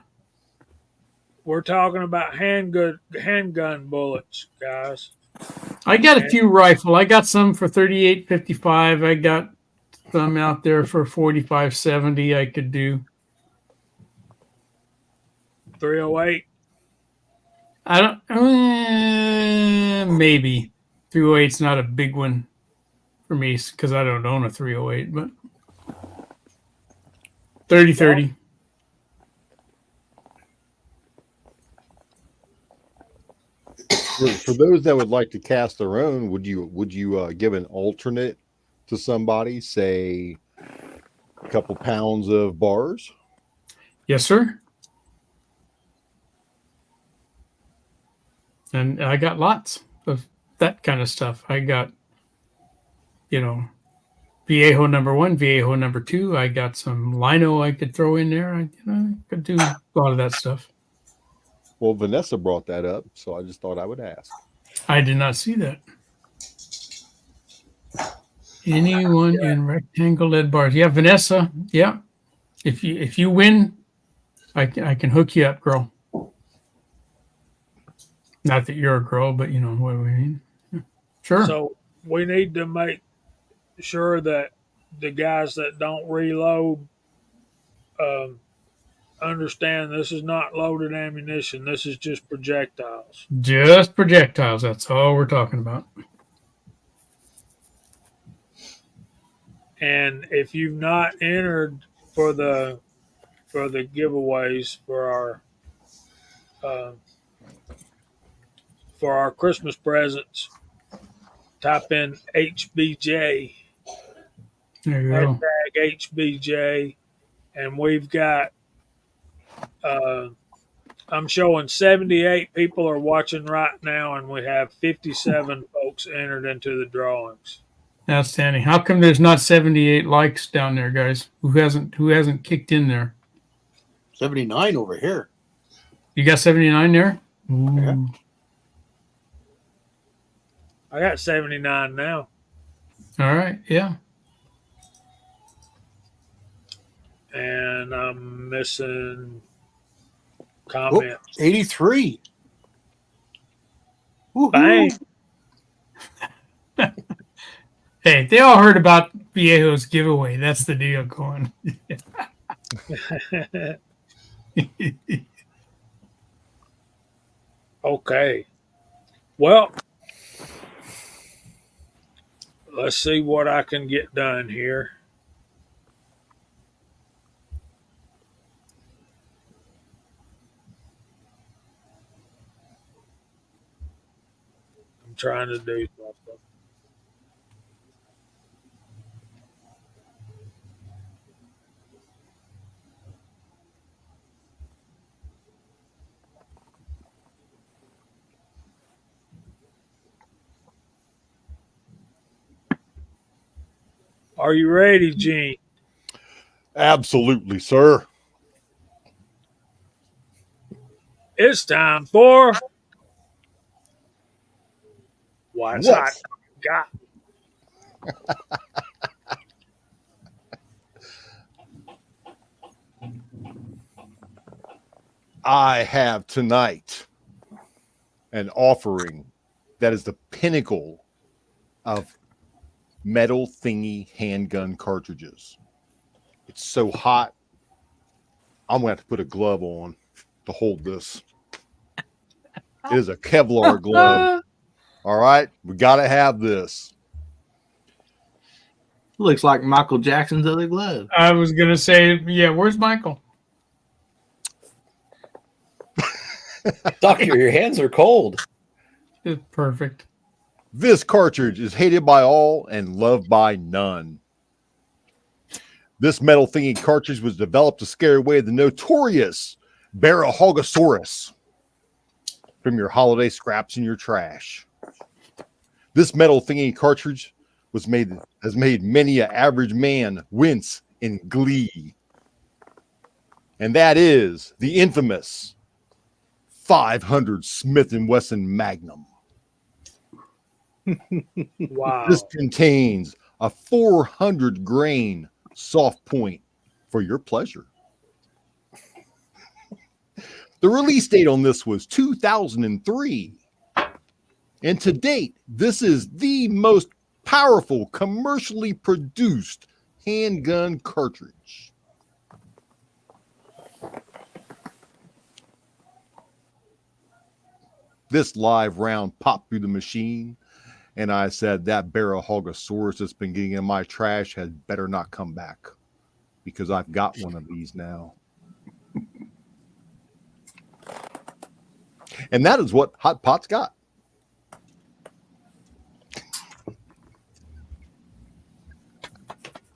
We're talking about handgun bullets, guys. I got a few rifle. I got some for 38.55. I got some out there for 45.70. I could do 308. I don't. Maybe 308's not a big one for me because I don't own a 308. But 30. For those that would like to cast their own, would you give an alternate to somebody, say a couple pounds of bars? Yes, sir. And I got lots of that kind of stuff. I got, Viejo number 1, Viejo number 2. I got some lino I could throw in there. I could do a lot of that stuff. Well, Vanessa brought that up, so I just thought I would ask. I did not see that. Anyone in rectangle lead bars? Yeah, Vanessa. Yeah, if you win, I can hook you up, girl. Not that you're a girl, but you know what we mean. Yeah. Sure. So we need to make sure that the guys that don't reload understand this is not loaded ammunition. This is just projectiles. Just projectiles. That's all we're talking about. And if you've not entered for the giveaways for our Christmas presents, type in HBJ, There you go. hashtag HBJ, and we've got. I'm showing 78 people are watching right now, and we have 57 folks entered into the drawings. Outstanding. How come there's not 78 likes down there, guys? Who hasn't kicked in there? 79 over here. You got 79 there? Ooh. Yeah. I got 79 now. All right. Yeah. And I'm missing Whoop, comments. 83. Woo-hoo. Bang. Hey, they all heard about Viejo's giveaway. That's the deal going. Okay. Well, let's see what I can get done here. I'm trying to do something. Are you ready, Gene? Absolutely, sir. It's time for What's Hot Got. I have tonight an offering that is the pinnacle of metal thingy handgun cartridges. It's so hot, I'm going to have to put a glove on to hold this. It is a Kevlar glove. All right, we got to have this. Looks like Michael Jackson's other glove. I was going to say, yeah, where's Michael? Doctor, your hands are cold. It's perfect. This cartridge is hated by all and loved by none. This metal thingy cartridge was developed to scare away the notorious Barahogosaurus from your holiday scraps in your trash. This metal thingy cartridge has made many an average man wince in glee. And that is the infamous 500 Smith & Wesson Magnum. Wow. This contains a 400 grain soft point for your pleasure. The release date on this was 2003. And to date, this is the most powerful commercially produced handgun cartridge. This live round popped through the machine, and I said, that Barahogosaurus that's been getting in my trash had better not come back, because I've got one of these now. And that is what Hot Pot's got.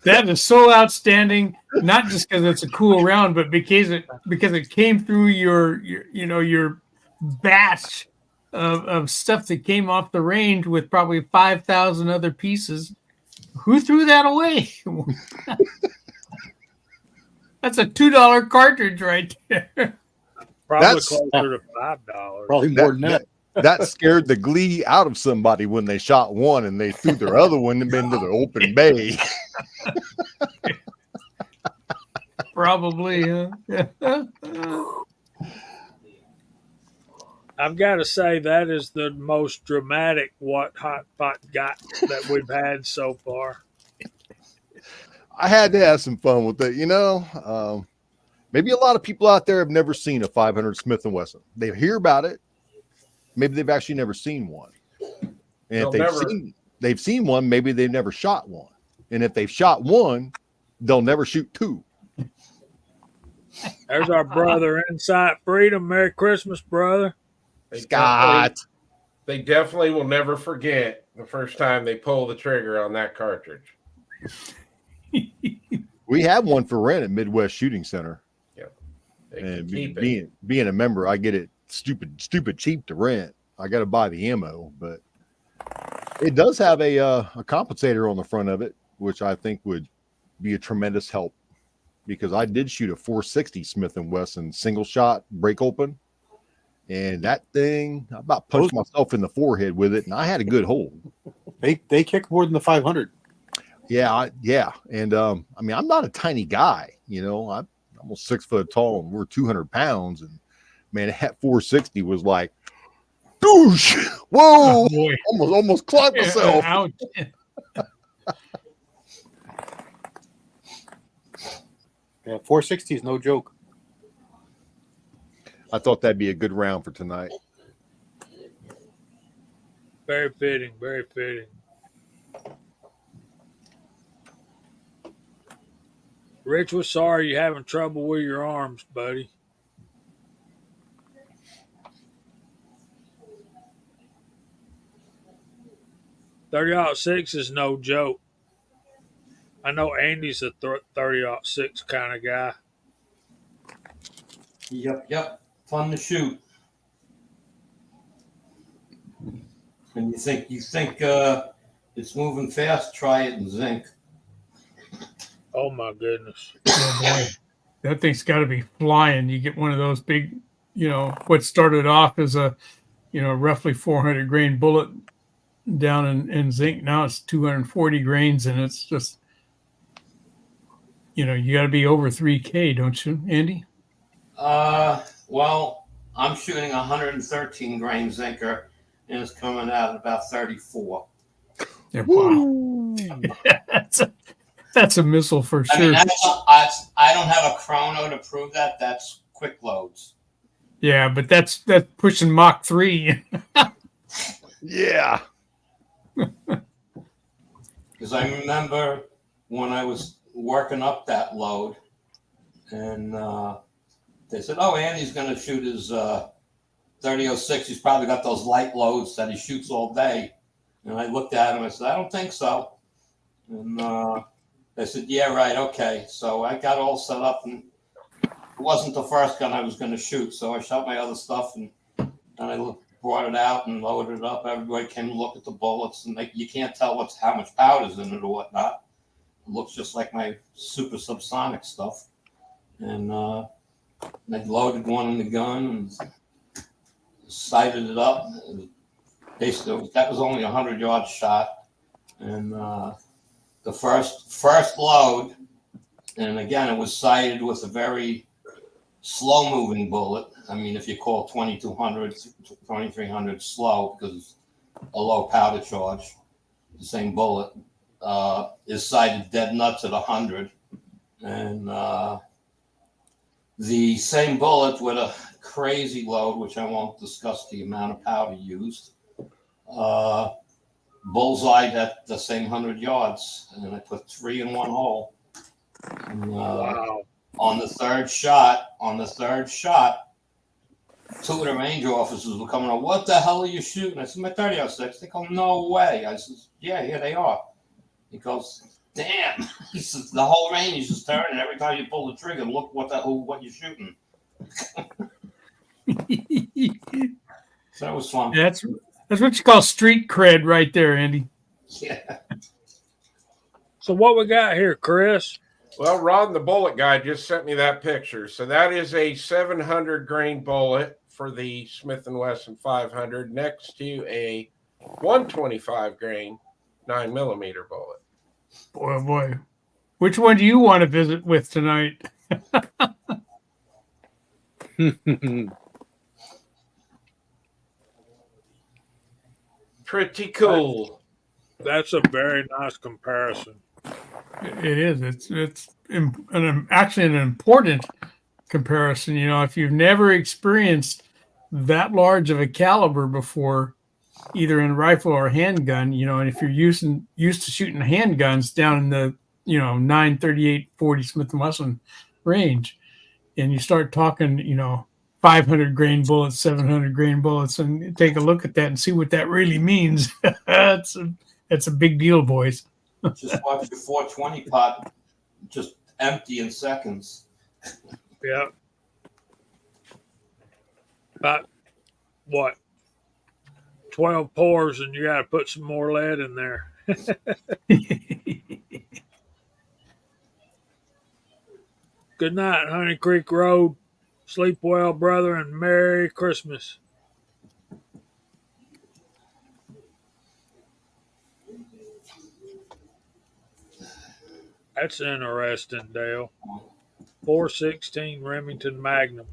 That is so outstanding, not just because it's a cool round, but because it came through your batch of stuff that came off the range with probably 5,000 other pieces. Who threw that away? That's a $2 cartridge right there. Probably That's- closer to $5. Probably more than that. That scared the glee out of somebody when they shot one and they threw their other one into the open bay. Probably. I've got to say that is the most dramatic what Hot Pot got that we've had so far. I had to have some fun with it, you know. Maybe a lot of people out there have never seen a 500 Smith & Wesson. They hear about it. Maybe they've actually never seen one. And if they've seen one, maybe they've never shot one. And if they've shot one, they'll never shoot two. There's our brother Insight Freedom. Merry Christmas, brother. Scott. They definitely will never forget the first time they pull the trigger on that cartridge. We have one for rent at Midwest Shooting Center. They can And keep it. being a member, I get it stupid cheap to rent. I got to buy the ammo, but it does have a compensator on the front of it, which I think would be a tremendous help, because I did shoot a 460 Smith & Wesson single shot break open, and that thing, I about punched myself in the forehead with it, and I had a good hold. They kick more than the 500. Yeah. And I mean, I'm not a tiny guy, you know. I'm almost 6 foot tall, and we're 200 pounds, and man, that 460 was like, douche! Whoa! Oh, boy. Almost clocked myself. Ouch. Yeah, 460 is no joke. I thought that'd be a good round for tonight. Very fitting, very fitting. Rich, we're sorry you're having trouble with your arms, buddy. .30-06 is no joke. I know Andy's a 30-06 kind of guy. Yep. Fun to shoot. And you think it's moving fast, try it in zinc. Oh my goodness. Oh boy. That thing's got to be flying. You get one of those big, what started off as a, roughly 400 grain bullet down in zinc. Now it's 240 grains, and it's just, you got to be over 3K, don't you, Andy? Well, I'm shooting 113 grain zinker, and it's coming out at about 34. Yeah, wow. That's a missile for sure. I mean, I don't have a chrono to prove that. That's quick loads. Yeah, but that's pushing Mach 3. Yeah. Because I remember when I was working up that load, and they said, "Oh, Andy's going to shoot his 30-06. He's probably got those light loads that he shoots all day." And I looked at him. I said, "I don't think so." And they said, "Yeah, right, okay." So I got all set up, and it wasn't the first gun I was going to shoot. So I shot my other stuff, and I brought it out and loaded it up. Everybody came to look at the bullets, and you can't tell how much powder's in it or whatnot. It looks just like my super subsonic stuff. And I loaded one in the gun and sighted it up. Basically, that was only a 100-yard shot. And the first load, and again, it was sighted with a very slow-moving bullet. I mean, if you call 2200, 2300 slow because it's a low powder charge, the same bullet is sighted dead nuts at 100. And the same bullet with a crazy load, which I won't discuss the amount of powder used, bullseyed at the same 100 yards, and I put 3 in one hole. And, Wow. on the third shot, 2 of the range officers were coming up. "What the hell are you shooting?" I said, "My 30-06. They go, "No way." I said, "Yeah, here they are." He goes, "Damn." He says, "The whole range is turning every time you pull the trigger. Look what you're shooting." So that was fun. That's what you call street cred right there, Andy. Yeah. So what we got here, Chris? Well, Ron, the bullet guy, just sent me that picture. So that is a 700 grain bullet for the Smith & Wesson 500 next to a 125 grain 9mm bullet. Boy, oh boy. Which one do you want to visit with tonight? Pretty cool. That's a very nice comparison. It is. It's actually an important comparison. You know, if you've never experienced that large of a caliber before, either in rifle or handgun, you know, and if you're used to shooting handguns down in the 9.38 40 Smith & Wesson range, and you start talking 500 grain bullets, 700 grain bullets, and take a look at that and see what that really means. That's a big deal, boys. Just watch your 420 pot just empty in seconds. Yeah. About what? 12 pours, and you got to put some more lead in there. Good night, Honey Creek Road. Sleep well, brother, and Merry Christmas. That's interesting, Dale. 416 Remington Magnum.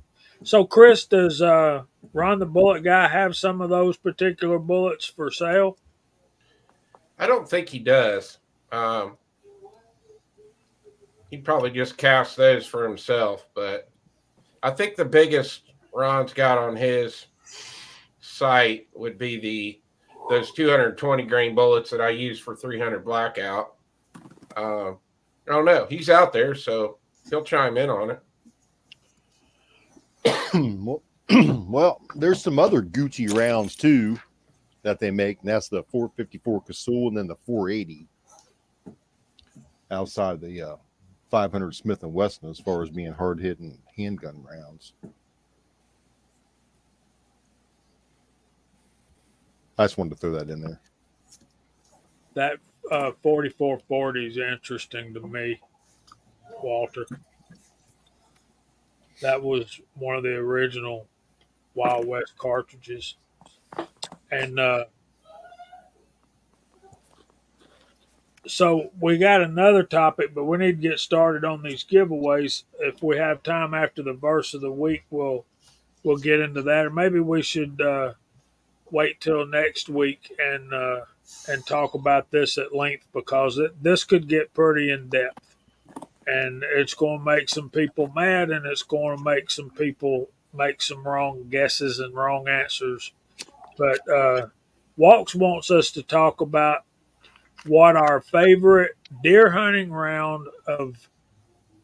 So, Chris, does Ron the Bullet Guy have some of those particular bullets for sale? I don't think he does. He'd probably just cast those for himself, but I think the biggest Ron's got on his site would be those 220 grain bullets that I use for 300 blackout. I don't know. He's out there, so he'll chime in on it. Well, there's some other Gucci rounds too that they make, and that's the 454 Casull and then the 480 outside the 500 Smith & Wesson as far as being hard-hitting handgun rounds. I just wanted to throw that in there. That 4440 is interesting to me, Walter. That was one of the original Wild West cartridges. And so we got another topic, but we need to get started on these giveaways. If we have time after the verse of the week, we'll get into that. Or maybe we should wait till next week and talk about this at length, because this could get pretty in depth, and it's going to make some people mad, and it's going to make some people make some wrong guesses and wrong answers. But Walks wants us to talk about what our favorite deer hunting round of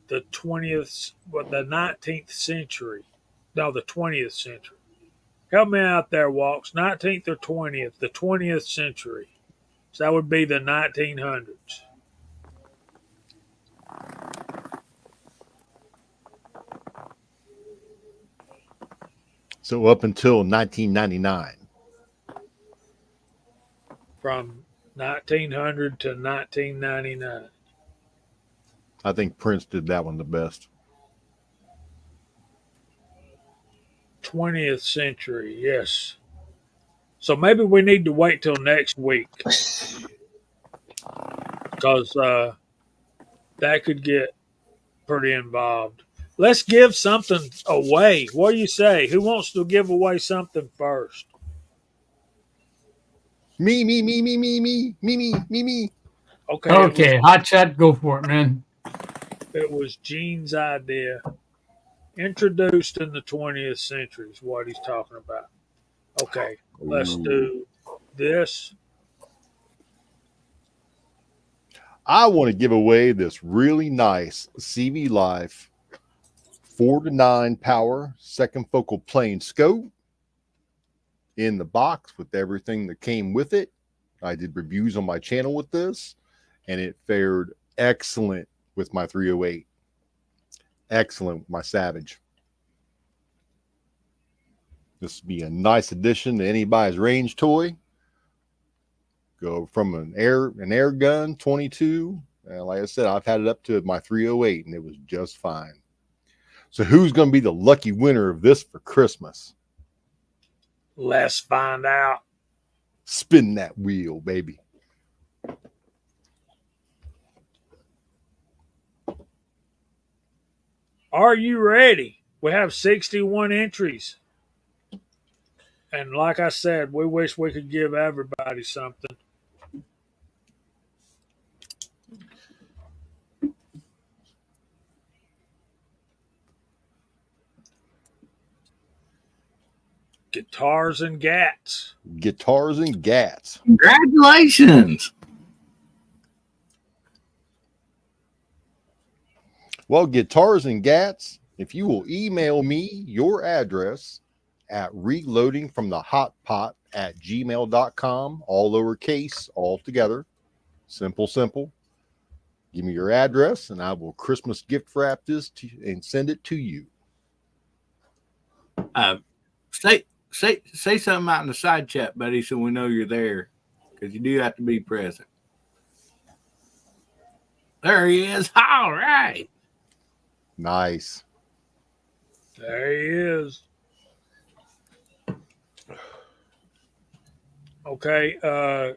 the 19th century. No, the 20th century. Help me out there, Walks. 19th or 20th? The 20th century. So that would be the 1900s. So up until 1999. From 1900 to 1999. I think Prince did that one the best. 20th century, yes. So maybe we need to wait till next week, because that could get pretty involved. Let's give something away. What do you say? Who wants to give away something first? Me. Okay. Okay, hot chat, go for it, man. It was Gene's idea. Introduced in the 20th century is what he's talking about. Okay, let's do this. I want to give away this really nice CV Life 4-9 power second focal plane scope in the box with everything that came with it. I did reviews on my channel with this, and it fared excellent with my 308. Excellent with my Savage. This would be a nice addition to anybody's range toy. Go from an air gun 22 Like I said, I've had it up to my 308 and it was just fine. So who's going to be the lucky winner of this for Christmas? Let's find out. Spin that wheel, baby. Are you ready? We have 61 entries. And like I said, we wish we could give everybody something. Guitars and Gats. Guitars and Gats. Congratulations. Well, Guitars and Gats, if you will email me your address at reloadingfromthehotpot@gmail.com, all lowercase, all together. Simple. Give me your address and I will Christmas gift wrap this and send it to you. Say something out in the side chat, buddy, so we know you're there, because you do have to be present. There he is. All right. Nice. There he is. Okay.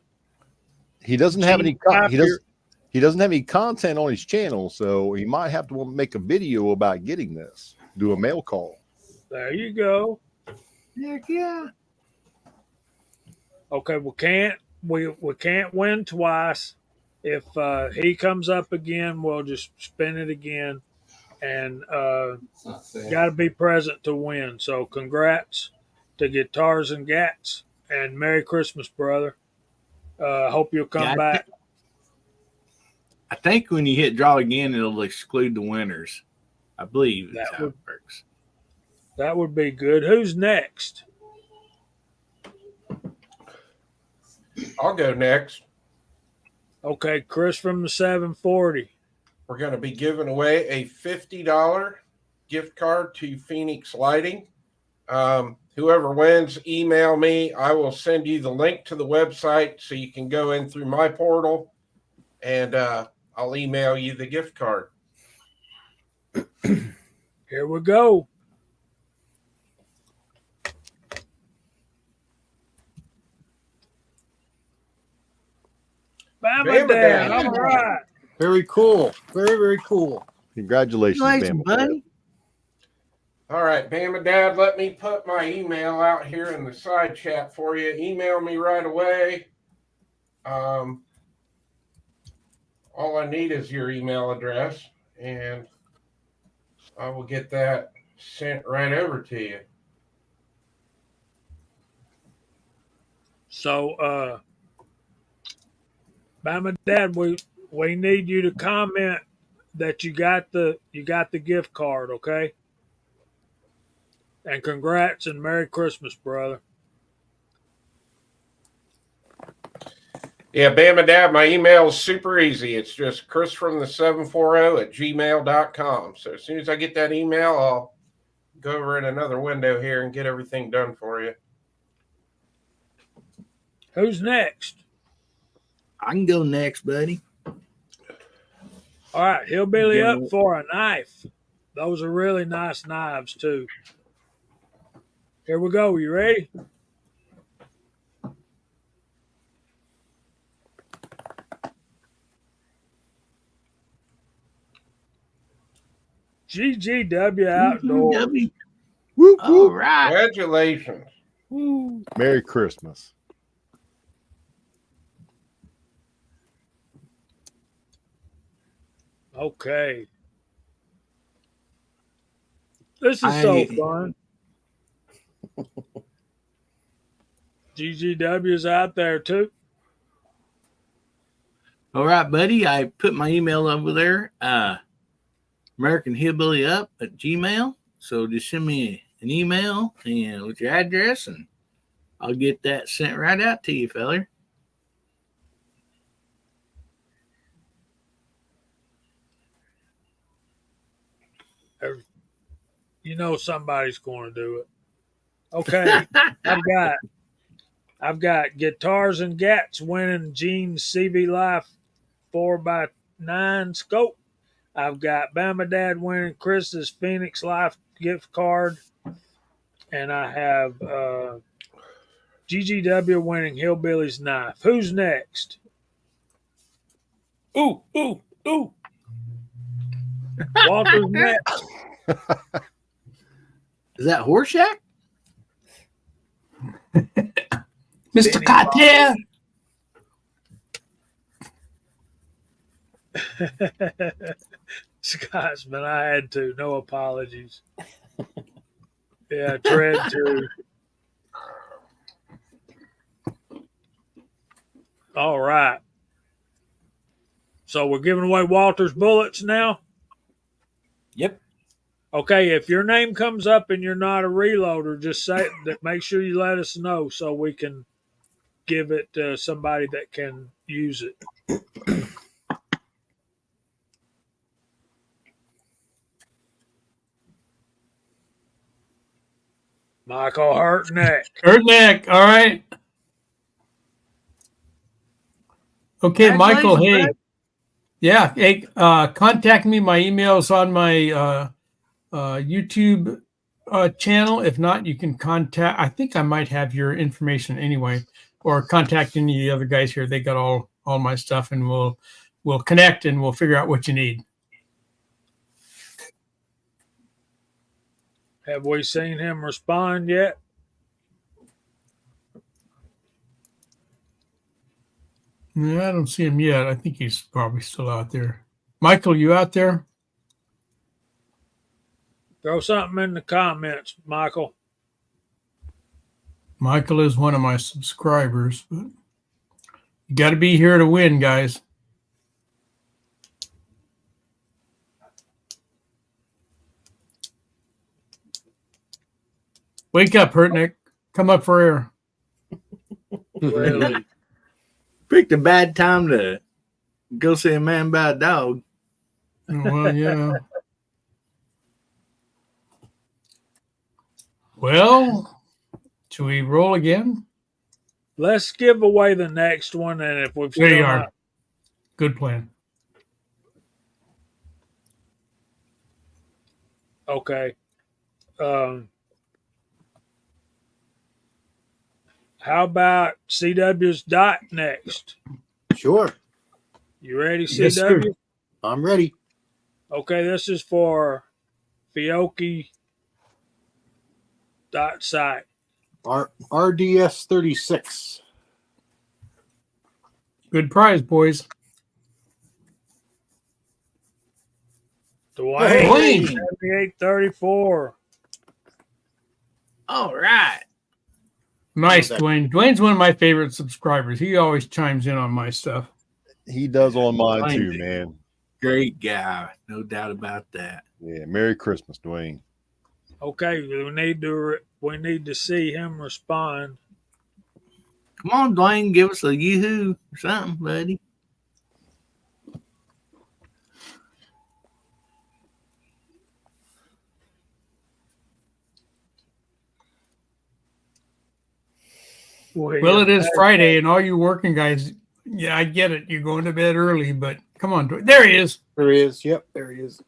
He doesn't have any. Gene, He doesn't have any content on his channel, so he might have to make a video about getting this. Do a mail call. There you go. Heck yeah. Okay, we can't win twice. If he comes up again, we'll just spin it again, and It's not fair. got to be present to win. So congrats to Guitars and Gats, and Merry Christmas, brother. Hope you'll come back. I think when you hit draw again, it'll exclude the winners. I believe that's how it works. That would be good. Who's next? I'll go next. Okay, Chris from the 740. We're going to be giving away a $50 gift card to Phoenix Lighting. Whoever wins, email me. I will send you the link to the website so you can go in through my portal, and I'll email you the gift card. Here we go. Bama Dad. All right. Very cool. Very cool. Congratulations, Congratulations, Bama. buddy. All right, Bama Dad, let me put my email out here in the side chat for you. Email me right away. All I need is your email address, and I will get that sent right over to you. So, Bama Dad, we need you to comment that you got the gift card, okay? And congrats and Merry Christmas, brother. Yeah, Bama Dad, my email is super easy. It's just chrisfromthe740@gmail.com. So as soon as I get that email, I'll go over in another window here and get everything done for you. Who's next? I can go next, buddy. All right, Hillbilly Yeah. up for a knife. Those are really nice knives, too. Here we go. You ready? GGW Outdoors. GGW. Whoop, All whoop. right. Congratulations. Merry Christmas. Okay. This is so fun. GGW's out there too. All right, buddy. I put my email over there, American Hillbilly Up at Gmail. So just send me an email and with your address, and I'll get that sent right out to you, feller. You know somebody's going to do it. Okay, I've got Guitars and Gats winning Gene's CV Life 4x 9 scope. I've got Bama Dad winning Chris's Phoenix Life gift card. And I have GGW winning Hillbilly's knife. Who's next? Ooh, ooh, ooh. Walter's next. Is that Horseshack? Mr. Carter. Scotsman, I had to. No apologies. Yeah, tread too. All right. So we're giving away Walter's bullets now? Yep. Okay, if your name comes up and you're not a reloader, just say that. Make sure you let us know so we can give it to somebody that can use it. Michael Hartnett. Ertneck. All right. Okay, Michael. Hey. Congratulations, Yeah. Hey, contact me. My email is on my YouTube channel. If not, you can contact. I think I might have your information anyway, or contact any of the other guys here. They got all my stuff, and we'll connect and we'll figure out what you need. Have we seen him respond yet? No, I don't see him yet. I think he's probably still out there. Michael, you out there? Throw something in the comments, Michael. Michael is one of my subscribers, but you got to be here to win, guys. Wake up, Hurtnick. Come up for air. Really? Picked a bad time to go see a man by a dog. Well, yeah. Well, should we roll again? Let's give away the next one, and if we've There still you are. not, Good plan. okay. How about CW's dot next? Sure. You ready, Yes, sir. CW? I'm ready. Okay, this is for Fiocchi dot site. RDS 36. Good prize, boys. Dwayne, Dwayne. 7834. All right. Nice, Love that. Dwayne. Dwayne's one of my favorite subscribers. He always chimes in on my stuff. He does on mine Fine, too, dude. man. Great guy. No doubt about that. Yeah. Merry Christmas, Dwayne. Okay, we need to see him respond. Come on, Dwayne, give us a yoo-hoo or something, buddy. Well, it is Friday, and all you working guys, yeah, I get it. You're going to bed early, but come on. There he is. There he is. Yep, there he is.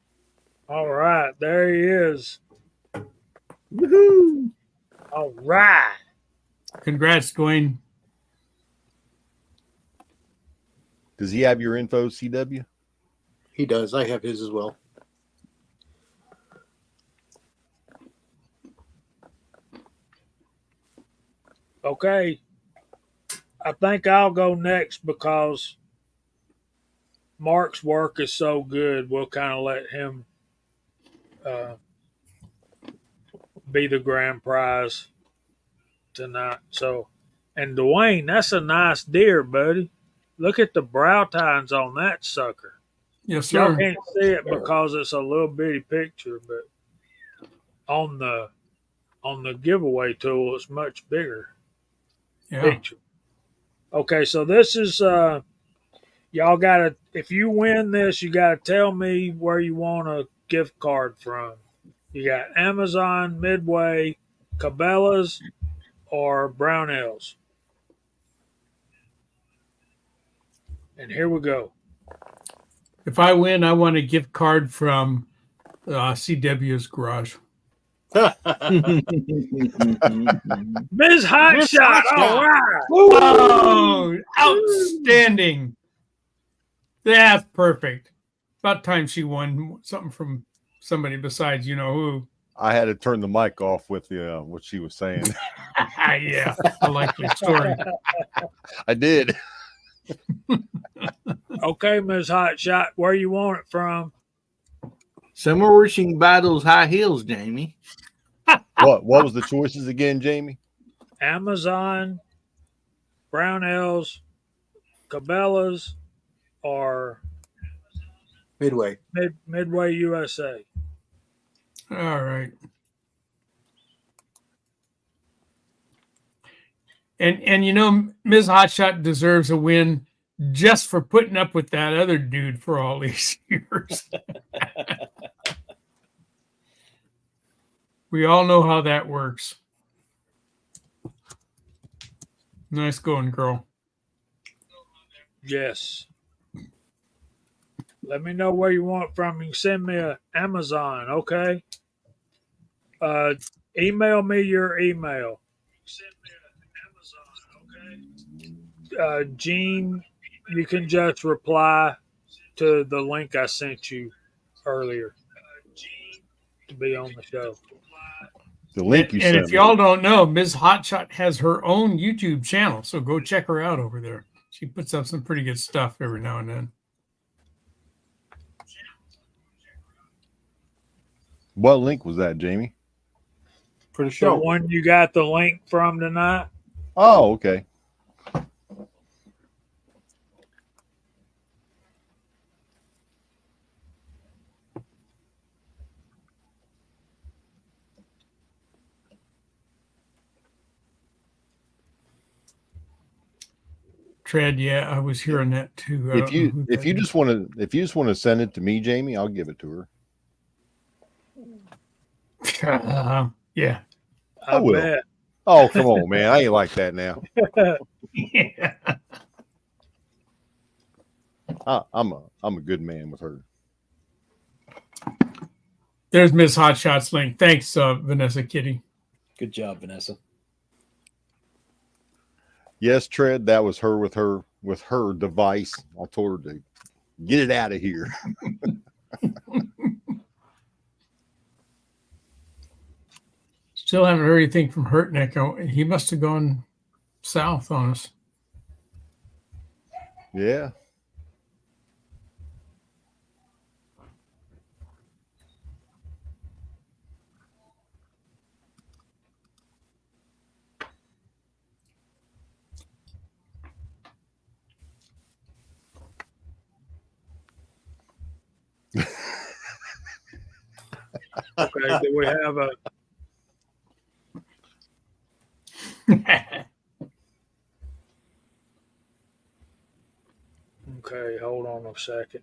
All right, there he is. Woohoo! All right. Congrats, Dwayne. Does he have your info, CW? He does. I have his as well. Okay. I think I'll go next because Mark's work is so good. We'll kind of let him be the grand prize tonight. So, and Dwayne, that's a nice deer, buddy. Look at the brow tines on that sucker. Yes, Y'all sir. can't see it because it's a little bitty picture, but on the giveaway tool, it's much bigger Yeah. picture. Okay, so this is y'all gotta, if you win this, you gotta tell me where you want a gift card from. You got Amazon, Midway, Cabela's, or Brownells. And here we go. If I win, I want a gift card from CW's Garage. Ms. Hotshot. All right. Oh, outstanding. That's perfect. About time she won something from somebody besides you know who. I had to turn the mic off with the what she was saying. Yeah, a likely story. I did. Okay, Ms. Hotshot, where you want it from? Somewhere where she can buy those high heels, Jamie. What was the choices again, Jamie? Amazon, Brownells, Cabela's, or Midway. Midway USA. All right. And you know, Ms. Hotshot deserves a win just for putting up with that other dude for all these years. We all know how that works. Nice going, girl. Yes. Let me know where you want it from. You can send me an Amazon, okay? Email me your email. Send me an Amazon, okay? Gene, you can just reply to the link I sent you earlier to be on the show. The link you And sent if me. y'all don't know, Ms. Hotshot has her own YouTube channel, so go check her out over there. She puts up some pretty good stuff every now and then. What link was that, Jamie? For the The show. one you got the link from tonight? Oh, okay. Tread, yeah, I was hearing that too. If you just want to send it to me, Jamie, I'll give it to her. Yeah. I will. bet. Oh, come on, man. I ain't like that now. Yeah. I'm a good man with her. There's Miss Hotshot's link. Thanks, Vanessa Kitty. Good job, Vanessa. Yes, Tread, that was her with her device. I told her to get it out of here. Still haven't heard anything from Hurtnick. Oh, he must have gone south on us. Yeah. Okay, do we have a okay, hold on a second.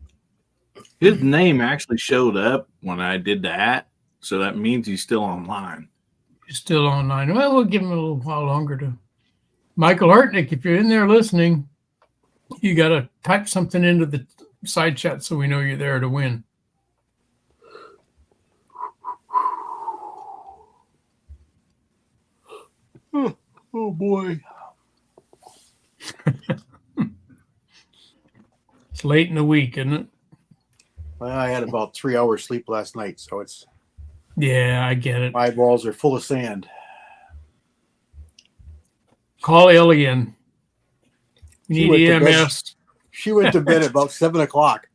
His name actually showed up when I did that, so that means he's still online. Still online. Well, we'll give him a little while longer to. Michael Hurtnick, if you're in there listening, you got to type something into the side chat so we know you're there to win. Oh boy. It's late in the week, isn't it? Well, I had about 3 hours sleep last night, so it's Yeah, I get it. my balls are full of sand. Call Ilian. We She need went to bed. EMS. She went to bed at about 7 o'clock.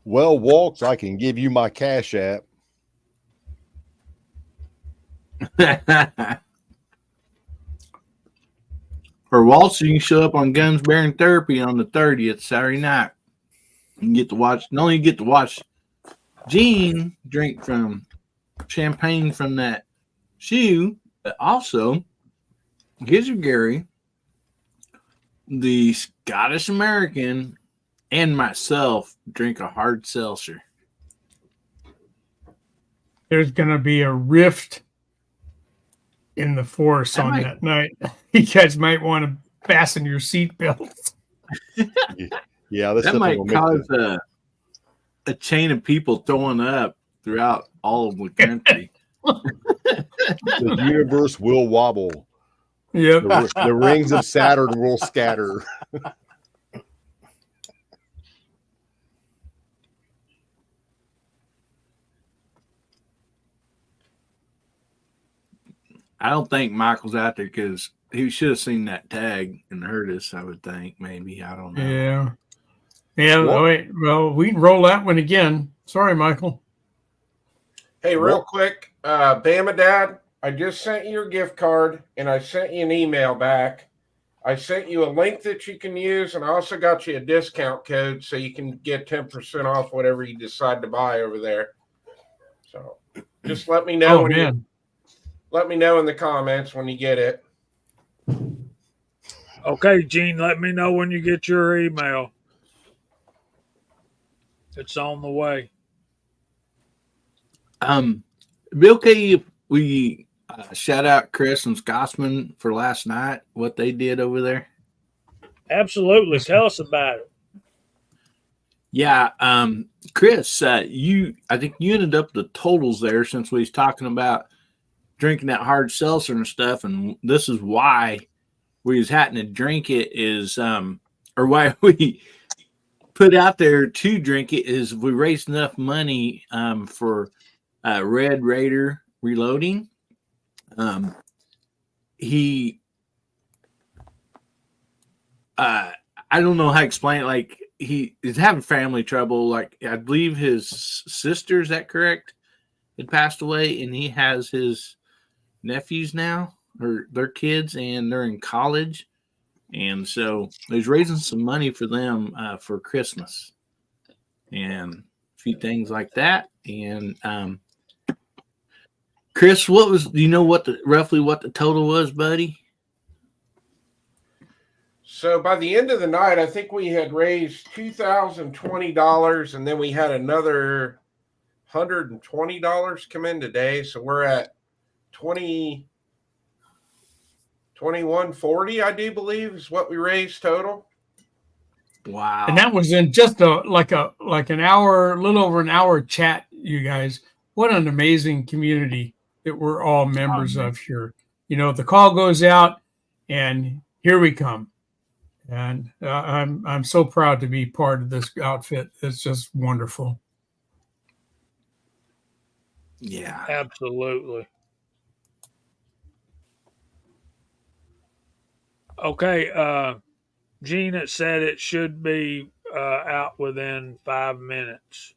Well, Walks, I can give you my Cash App. For Waltz, you can show up on Guns Bearing Therapy on the 30th, Saturday night. You can get to watch, not only get to watch Gene drink from champagne from that shoe, but also Gizzard Gary, the Scottish American, and myself drink a hard seltzer. There's going to be a rift in the forest That on might- that night. You guys might want to fasten your seatbelts. Yeah, this That stuff might will make cause the, a chain of people throwing up throughout all of the country. the universe will wobble. Yep. The rings of Saturn will scatter. I don't think Michael's out there because he should have seen that tag and heard us. I would think maybe. I don't know. Yeah. Yeah. What? Wait, well, we can roll that one again. Sorry, Michael. Hey, real What? quick, Bama Dad, I just sent you your gift card and I sent you an email back. I sent you a link that you can use, and I also got you a discount code so you can get 10% off whatever you decide to buy over there. So just let me know Oh, when you man. let me know in the comments when you get it. Okay, Gene, let me know when you get your email. It's on the way. Be okay if we shout out Chris and Scotsman for last night, what they did over there? Absolutely. Tell us about it. Yeah, Chris, I think you ended up the totals there since we was talking about drinking that hard seltzer and stuff, and this is why we was having to drink it is or why we put out there to drink it is we raised enough money for Red Raider Reloading. He I don't know how to explain it. Like he is having family trouble. Like I believe his sister, is that correct, had passed away, and he has his nephews now, or their kids, and they're in college. And so he's raising some money for them for Christmas and a few things like that. And Chris, do you know roughly what the total was, buddy? So by the end of the night, I think we had raised $2,020, and then we had another $120 come in today. So we're at 2140, I do believe, is what we raised total. Wow. And that was in just an hour, a little over an hour chat, you guys. What an amazing community that we're all members of here. You know, the call goes out and here we come. And I'm so proud to be part of this outfit. It's just wonderful. Yeah. Absolutely. Okay, Gene, it said it should be out within 5 minutes.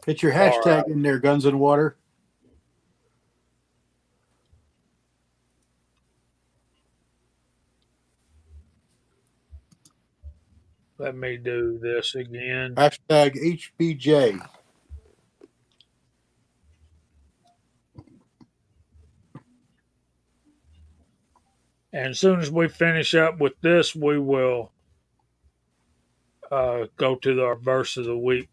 Get your All hashtag right. in there, Guns and Water. Let me do this again. Hashtag HBJ. And as soon as we finish up with this, we will go to our verse of the week.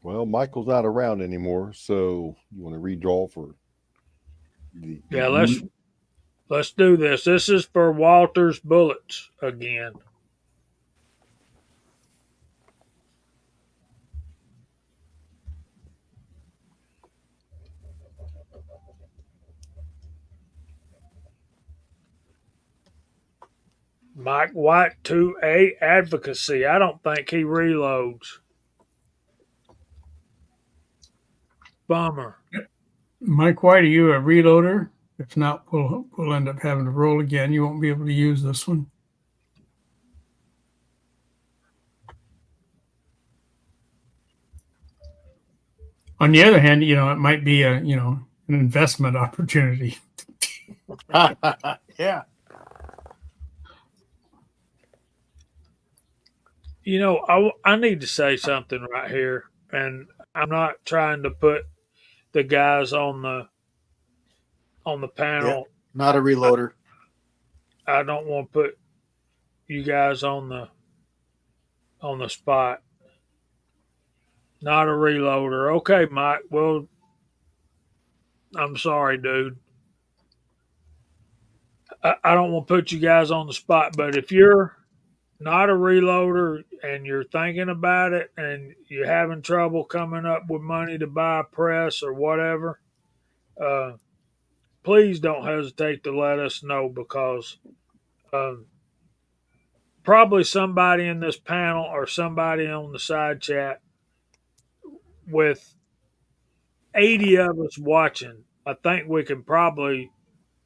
Well, Michael's not around anymore, so you want to redraw for the Yeah, let's do this. This is for Walter's Bullets again. Mike White 2A Advocacy. I don't think he reloads. Bummer. Mike White, are you a reloader? If not, we'll end up having to roll again. You won't be able to use this one. On the other hand, you know, it might be an investment opportunity. Yeah. You know, I need to say something right here, and I'm not trying to put the guys on the Yeah, panel. not a I, reloader. I don't want to put you guys on the spot. Not a reloader. Okay, Mike. Well, I'm sorry, dude. I don't want to put you guys on the spot, but if you're not a reloader and you're thinking about it and you're having trouble coming up with money to buy a press or whatever, uh, please don't hesitate to let us know because um, probably somebody in this panel or somebody on the side chat with 80 of us watching, I think we can probably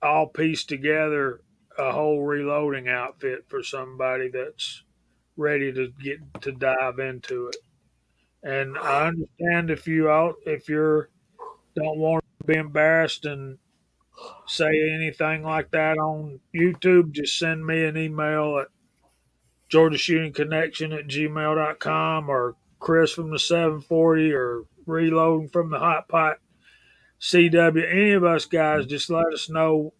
all piece together a whole reloading outfit for somebody that's ready to get to dive into it. And I understand if you're don't want to be embarrassed and say anything like that on YouTube, just send me an email at georgiashootingconnection@gmail.com or Chris from the 740 or Reloading from the Hot Pot CW. Any of us guys, just let us know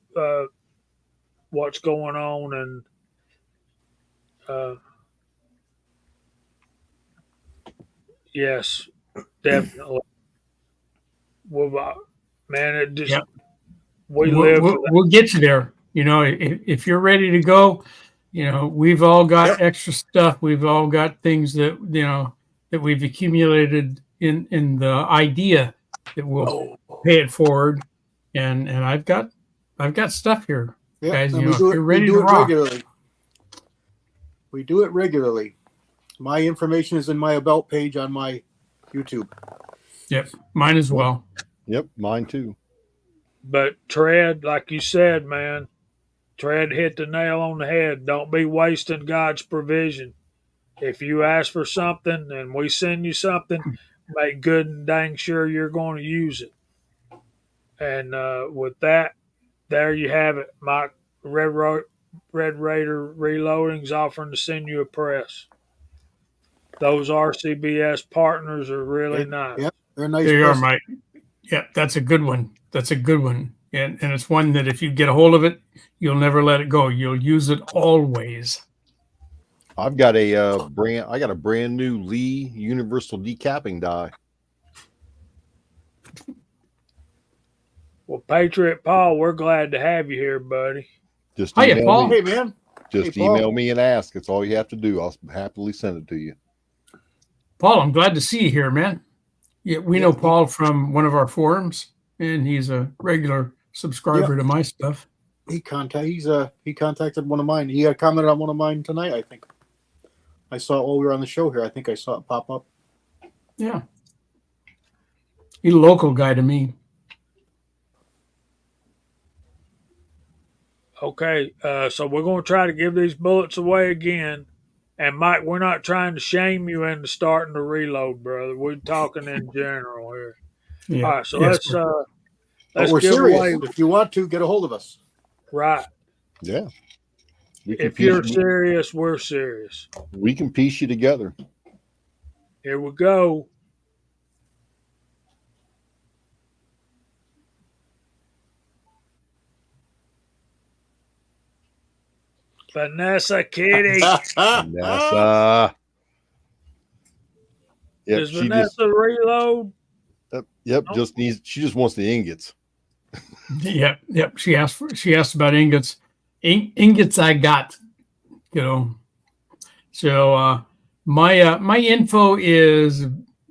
what's going on and uh, yes, definitely. Well, man, it just Yep. we We'll, live for we'll, that. we'll get you there. You know, if you're ready to go, you know, we've all got Yep. extra stuff. We've all got things that, you know, that we've accumulated in the idea that we'll pay it forward. And I've got stuff here, Yep, guys. and You we know, do if it. you're We ready to do it rock, regularly. We do it regularly. My information is in my about page on my YouTube. yep, mine as well. Yep, mine too. But Tread, like you said, man, Tread hit the nail on the head. Don't be wasting God's provision. If you ask for something and we send you something, make good and dang sure you're going to use it. And with that, there you have it. Mike Red Raider Reloading's offering to send you a press. Those RCBS partners are really nice. Yep, they're nice. There you are, presses. Mike. Yeah, that's a good one. That's a good one. And it's one that if you get a hold of it, you'll never let it go. You'll use it always. I've got a brand new Lee universal decapping die. Well, Patriot Paul, we're glad to have you here, buddy. Just Hiya, email Paul. me. Hey, man. Just Hey, Paul. email me and ask. It's all you have to do. I'll happily send it to you. Paul, I'm glad to see you here, man. Yeah, we know Yep. Paul from one of our forums, and he's a regular subscriber to my stuff. He contacted one of mine. He had commented on one of mine tonight, I think. I saw it while we were on the show here. I think I saw it pop up. Yeah. He's a local guy to me. Okay, so we're going to try to give these bullets away again. And Mike, we're not trying to shame you into starting to reload, brother. We're talking in general here. Yeah. All right, so Yes, But let's we're give serious. away If you want to, get a hold of us. right. Yeah. We can If you're piece, serious, we're serious. we can piece you together. Here we go. Vanessa Kitty. NASA. Yep, Does she Vanessa reload? she just wants the ingots. Yep. Yep. She asked about ingots. Ingots I got, you know. So my info is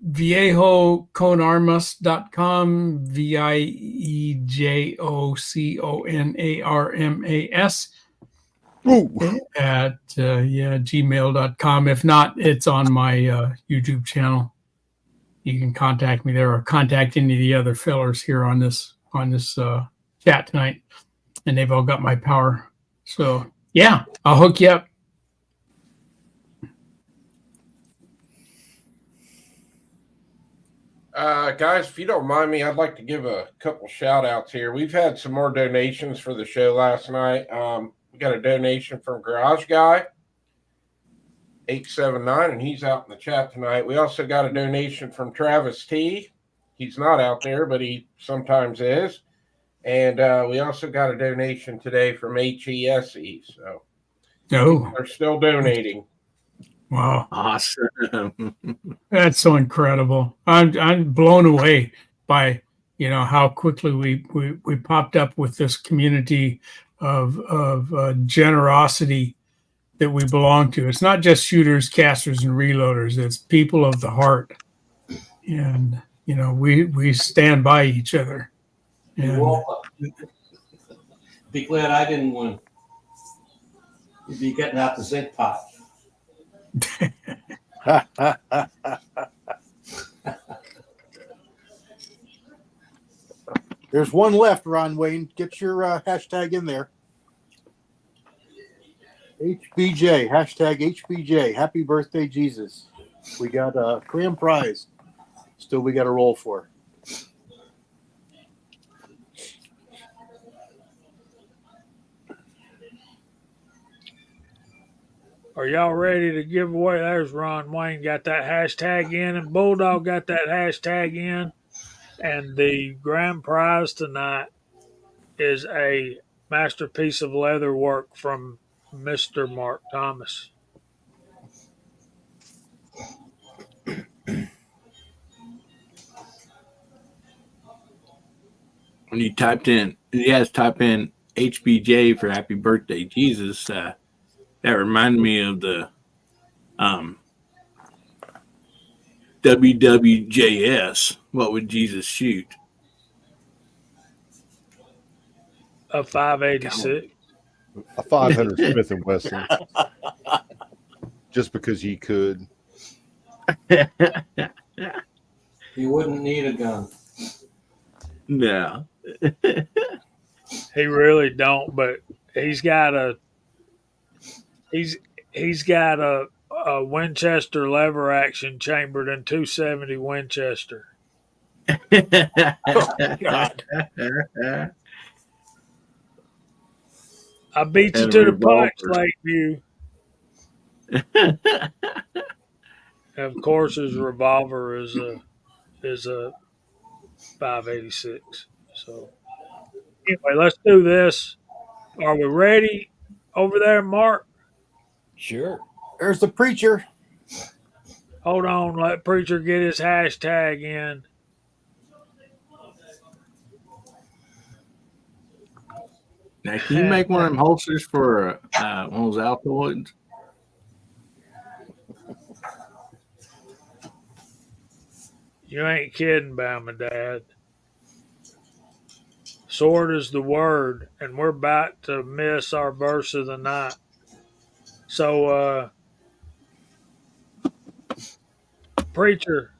viejoconarmas.com, viejoconarmas at gmail.com. If not, it's on my YouTube channel. You can contact me there or contact any of the other fellers here on this chat tonight, and they've all got my power. So yeah, I'll hook you up. Guys, if you don't mind me, I'd like to give a couple shout outs here. We've had some more donations for the show last night. We got a donation from Garage Guy, 879, and he's out in the chat tonight. We also got a donation from Travis T. He's not out there, but he sometimes is. And we also got a donation today from HESE. So they're still donating. Wow. Awesome. That's so incredible. I'm blown away by how quickly we popped up with this community of generosity that we belong to. It's not just shooters, casters, and reloaders. It's people of the heart, and we stand by each other. You're welcome. Be glad I didn't win. You'd be getting out the zinc pot. There's one left, Ron Wayne. Get your hashtag in there. HBJ, hashtag HBJ. Happy birthday, Jesus. We got a grand prize. Still, we got a roll for. Are y'all ready to give away? There's Ron Wayne got that hashtag in, and Bulldog got that hashtag in. And the grand prize tonight is a masterpiece of leather work from Mr. Mark Thomas. When you type in HBJ for Happy Birthday, Jesus. That reminded me of the WWJS. What would Jesus shoot? A 586. A 500 Smith & Wesson. Just because he could. You wouldn't need a gun. No. He really don't, but he's got a Winchester lever action chambered in 270 Winchester. God. I beat you And to the revolver. punch, Lakeview. Of course, his revolver is a 586. So anyway, let's do this. Are we ready over there, Mark? Sure. There's the preacher. Hold on, let Preacher get his hashtag in. Now, can you make one of them holsters for one of those Altoids? You ain't kidding about my dad. Sword is the word, and we're about to miss our verse of the night. So, Preacher,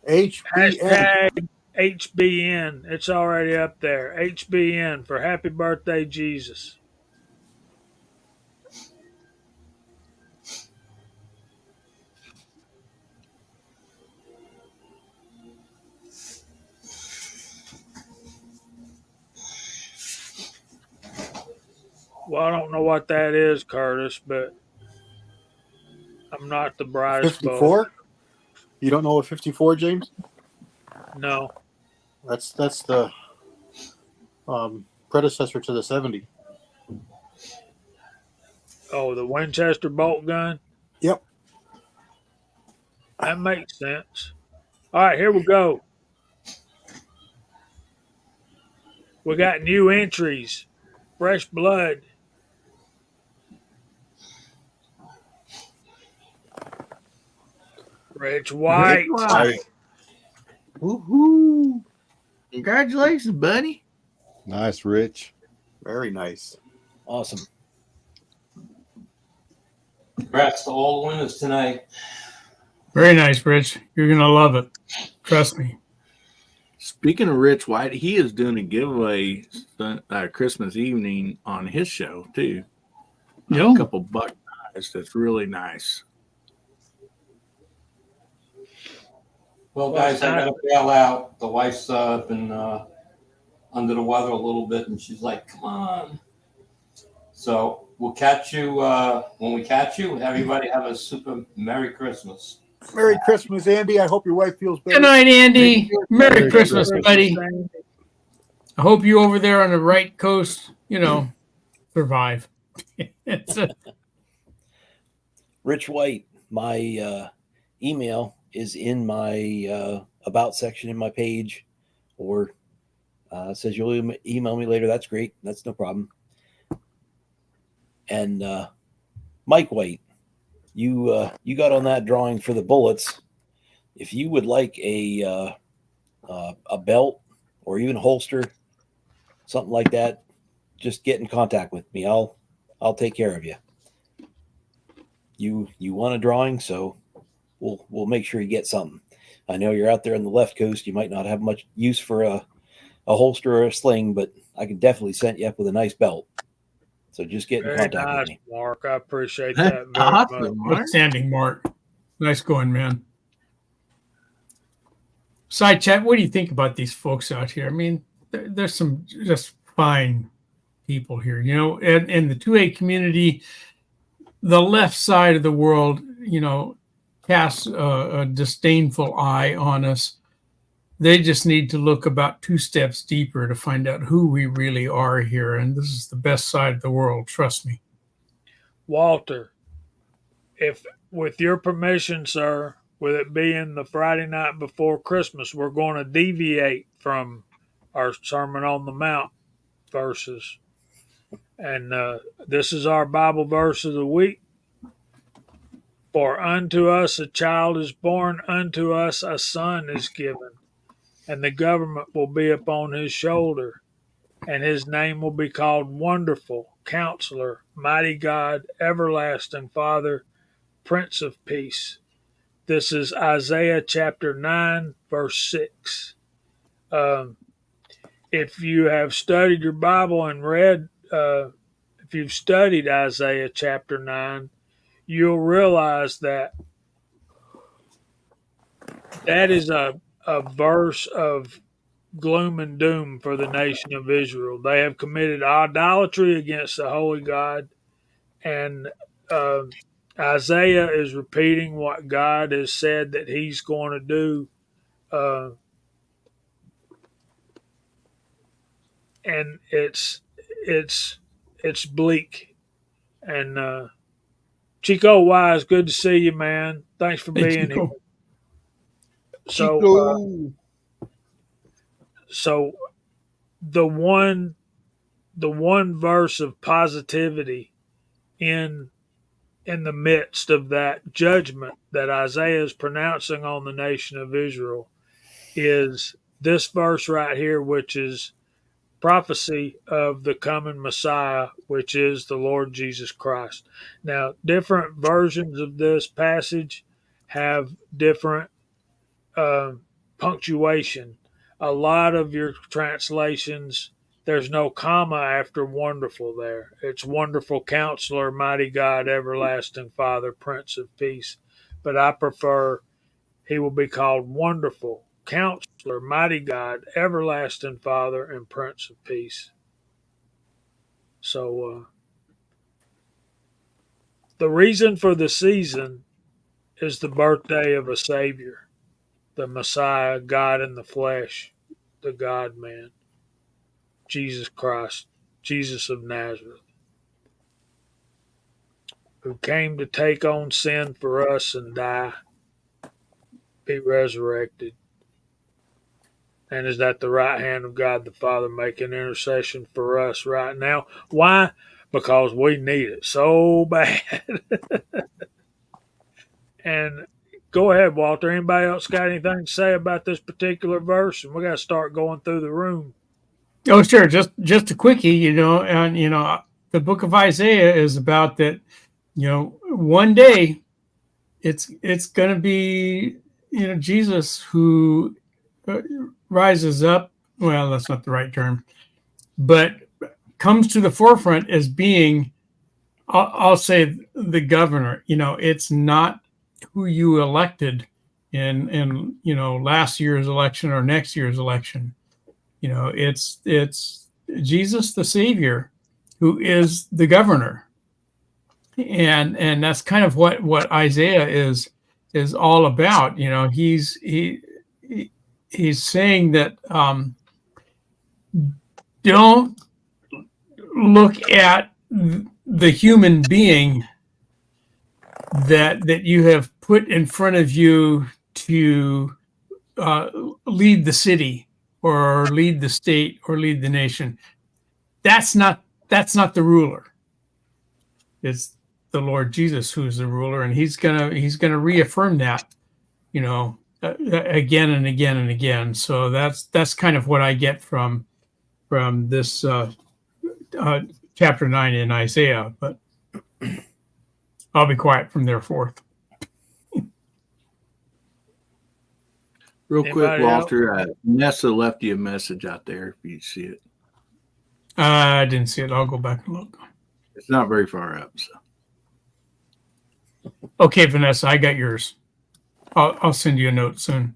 HBN. hashtag HBN. It's already up there. HBN for Happy Birthday, Jesus. Well, I don't know what that is, Curtis, but I'm not the brightest bulb. 54? You don't know what 54, James? No. That's the predecessor to the 70. Oh, the Winchester bolt gun? Yep. That makes sense. All right, here we go. We got new entries. Fresh blood. Rich White. Woohoo! Congratulations, buddy. Nice, Rich. Very nice. Awesome. Congrats to all the winners tonight. Very nice, Rich. You're going to love it. Trust me. Speaking of Rich White, he is doing a giveaway Christmas evening on his show, too. Yo. A couple buck guys. That's really nice. Well, guys, I got to bail out. The wife's been under the weather a little bit, and she's like, come on. So we'll catch you when we catch you. Everybody have a super Merry Christmas. Merry Christmas, Andy. I hope your wife feels better. Good night, Andy. Merry Merry Christmas, Christmas, buddy. Sandy. I hope you over there on the right coast, survive. It's Rich White, my email is in my about section in my page, or says you'll email me later. That's great. That's no problem. And Mike White, you got on that drawing for the bullets. If you would like a belt or even holster, something like that, just get in contact with me. I'll take care of you. You want a drawing, so we'll make sure you get something. I know you're out there on the left coast. You might not have much use for a holster or a sling, but I can definitely set you up with a nice belt. So just get in Very contact nice, with me. Mark. I appreciate That's that very awesome, much. Mark. outstanding, Mark. Nice going, man. Side chat, what do you think about these folks out here? I mean, there's some just fine people here, and in the 2A community, the left side of the world, casts a disdainful eye on us. They just need to look about 2 steps deeper to find out who we really are here. And this is the best side of the world. Trust me. Walter, if with your permission, sir, with it being the Friday night before Christmas, we're going to deviate from our Sermon on the Mount verses. And this is our Bible verse of the week. For unto us a child is born, unto us a son is given, and the government will be upon his shoulder, and his name will be called Wonderful, Counselor, Mighty God, Everlasting Father, Prince of Peace. This is Isaiah chapter 9, verse 6. If you have studied your Bible and read, if you've studied Isaiah chapter 9, you'll realize that is a verse of gloom and doom for the nation of Israel. They have committed idolatry against the holy God, and Isaiah is repeating what God has said that he's going to do. And it's bleak. And Chico Wise, good to see you, man. Thanks for being here. So, so the one verse of positivity in the midst of that judgment that Isaiah is pronouncing on the nation of Israel is this verse right here, which is prophecy of the coming Messiah, which is the Lord Jesus Christ. Now, different versions of this passage have different punctuation. A lot of your translations, there's no comma after wonderful there. It's Wonderful Counselor, Mighty God, Everlasting Father, Prince of Peace. But I prefer he will be called Wonderful Counselor, Mighty God, Everlasting Father, and Prince of Peace. So the reason for the season is the birthday of a Savior, the Messiah, God in the flesh, the God-man, Jesus Christ, Jesus of Nazareth, who came to take on sin for us and die, be resurrected, and is at the right hand of God the Father making intercession for us right now. Why? Because we need it so bad. And go ahead, Walter. Anybody else got anything to say about this particular verse? And we got to start going through the room. Oh, sure. Just a quickie, and the book of Isaiah is about that, one day it's going to be, Jesus who rises up. Well, that's not the right term, but comes to the forefront as being, I'll say, the governor. It's not who you elected in last year's election or next year's election. It's Jesus the Savior who is the governor. and that's kind of what Isaiah is all about. You know, he's saying that don't look at the human being that you have put in front of you to lead the city or lead the state or lead the nation. That's not the ruler. It's the Lord Jesus who's the ruler, and he's gonna reaffirm that, you know, again and again and again. So that's kind of what I get from this chapter 9 in Isaiah. But I'll be quiet from there forth. Real quick, Anybody Walter, Nessa left you a message out there if you see it. I didn't see it. I'll go back and look. It's not very far up. So. Okay, Vanessa, I got yours. I'll send you a note soon.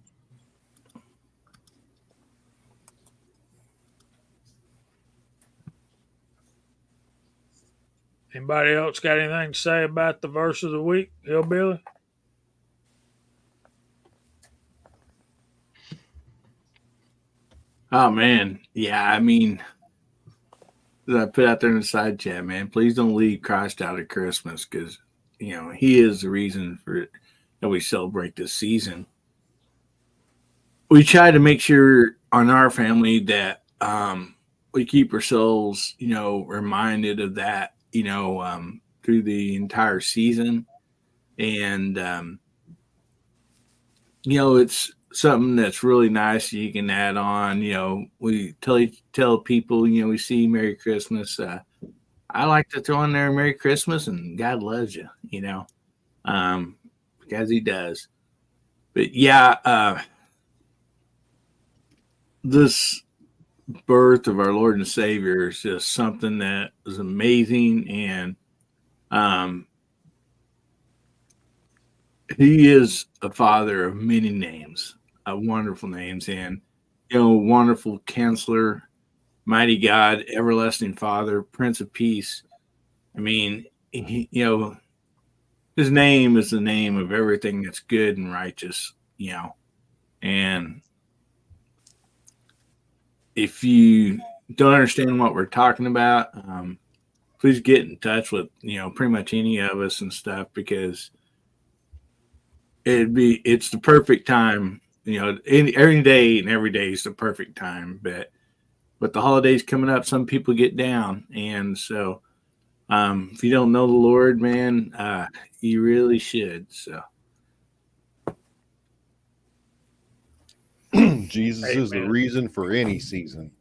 Anybody else got anything to say about the verse of the week, Hillbilly? Oh man, yeah. I mean, as I put out there in the side chat, man, please don't leave Christ out of Christmas, because you know He is the reason for it, that we celebrate this season. We try to make sure on our family that we keep ourselves, you know, reminded of that, you know, through the entire season, and you know, it's something that's really nice you can add on. You know, we tell people, you know, we see Merry Christmas. I like to throw in there Merry Christmas and God loves you, you know, because He does. But yeah, this birth of our Lord and Savior is just something that is amazing, and He is a Father of many names, wonderful names, and you know, wonderful Counselor, Mighty God, Everlasting Father, Prince of Peace. I mean, you know, His name is the name of everything that's good and righteous, you know, and if you don't understand what we're talking about, please get in touch with, you know, pretty much any of us and stuff, because it's the perfect time, you know, every day and every day is the perfect time. But with the holidays coming up, some people get down. And so if you don't know the Lord, man, you really should. So Jesus is the Amen. reason for any season.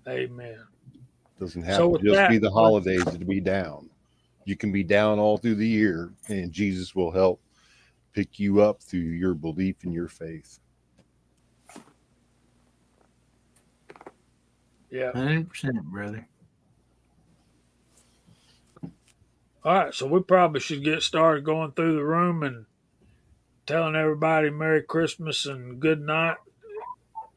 Amen. Doesn't have So to with just that, be the holidays to be down. You can be down all through the year, and Jesus will help pick you up through your belief in your faith. Yeah. 100%, brother. All right. So we probably should get started going through the room and telling everybody Merry Christmas and good night.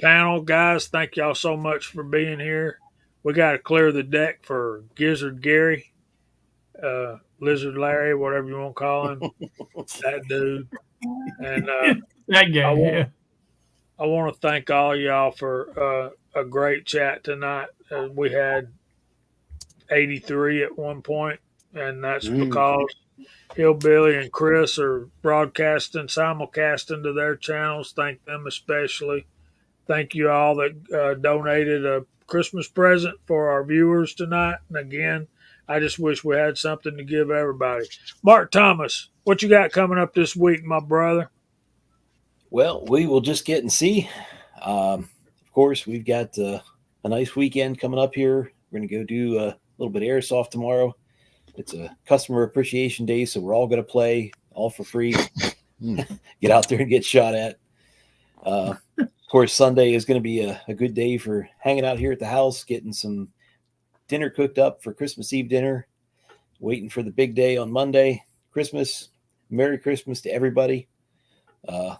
Panel guys, thank y'all so much for being here. We got to clear the deck for Gizzard Gary, Lizard Larry, whatever you want to call him, that dude. And That guy, I want to thank all y'all for a great chat tonight. We had 83 at one point, and that's because Hillbilly and Chris are broadcasting, simulcasting to their channels. Thank them especially. Thank you all that donated a Christmas present for our viewers tonight. And again, I just wish we had something to give everybody. Mark Thomas, what you got coming up this week, my brother? Well, we will just get and see. Of course, we've got a nice weekend coming up here. We're going to go do a little bit of airsoft tomorrow. It's a customer appreciation day, so we're all going to play all for free. Get out there and get shot at. Of course, Sunday is going to be a good day for hanging out here at the house, getting some dinner cooked up for Christmas Eve dinner, waiting for the big day on Monday, Christmas. Merry Christmas to everybody.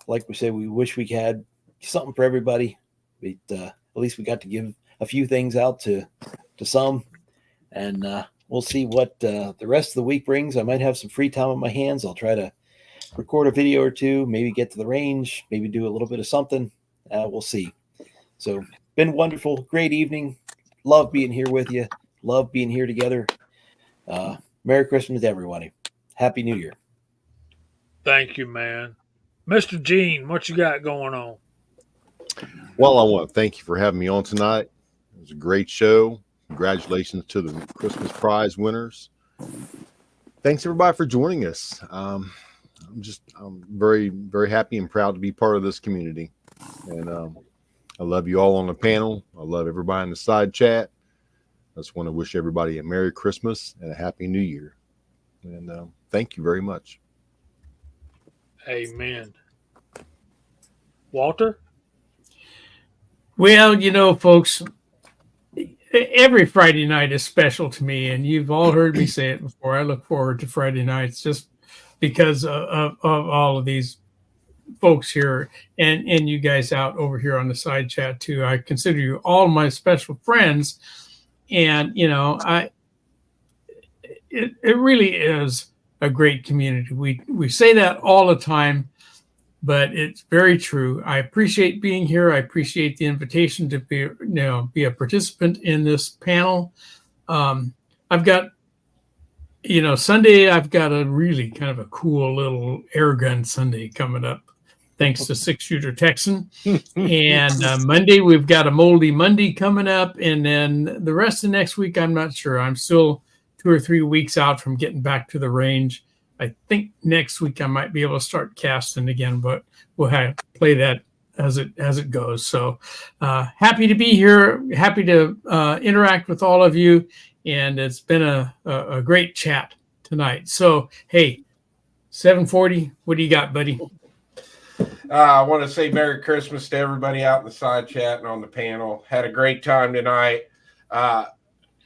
Like we said, we wish we had something for everybody, but at least we got to give a few things out to some. And we'll see what the rest of the week brings. I might have some free time on my hands. I'll try to record a video or two, maybe get to the range, maybe do a little bit of something. We'll see. So been wonderful. Great evening. Love being here with you. Love being here together. Merry Christmas to everybody. Happy New Year. Thank you, man. Mr. Gene, what you got going on? Well, I want to thank you for having me on tonight. It was a great show. Congratulations to the Christmas prize winners. Thanks everybody for joining us. I'm very, very happy and proud to be part of this community. And I love you all on the panel. I love everybody in the side chat. I just want to wish everybody a Merry Christmas and a Happy New Year. And thank you very much. Amen. Walter? Well, folks, every Friday night is special to me, and you've all heard me say it before. I look forward to Friday nights just because of all of these folks here and you guys out over here on the side chat too. I consider you all my special friends, and it really is a great community. We say that all the time, but it's very true. I appreciate being here. I appreciate the invitation to be a participant in this panel. I've got, Sunday, I've got a really kind of a cool little air gun Sunday coming up, thanks to 6-Shooter Texan. And Monday, we've got a Moldy Monday coming up. And then the rest of next week, I'm not sure. I'm still 2 or 3 weeks out from getting back to the range. I think next week I might be able to start casting again, but we'll play that as it goes. So happy to be here, happy to interact with all of you, and it's been a great chat tonight. So hey, 740, what do you got, buddy? I want to say Merry Christmas to everybody out in the side chat and on the panel. Had a great time tonight.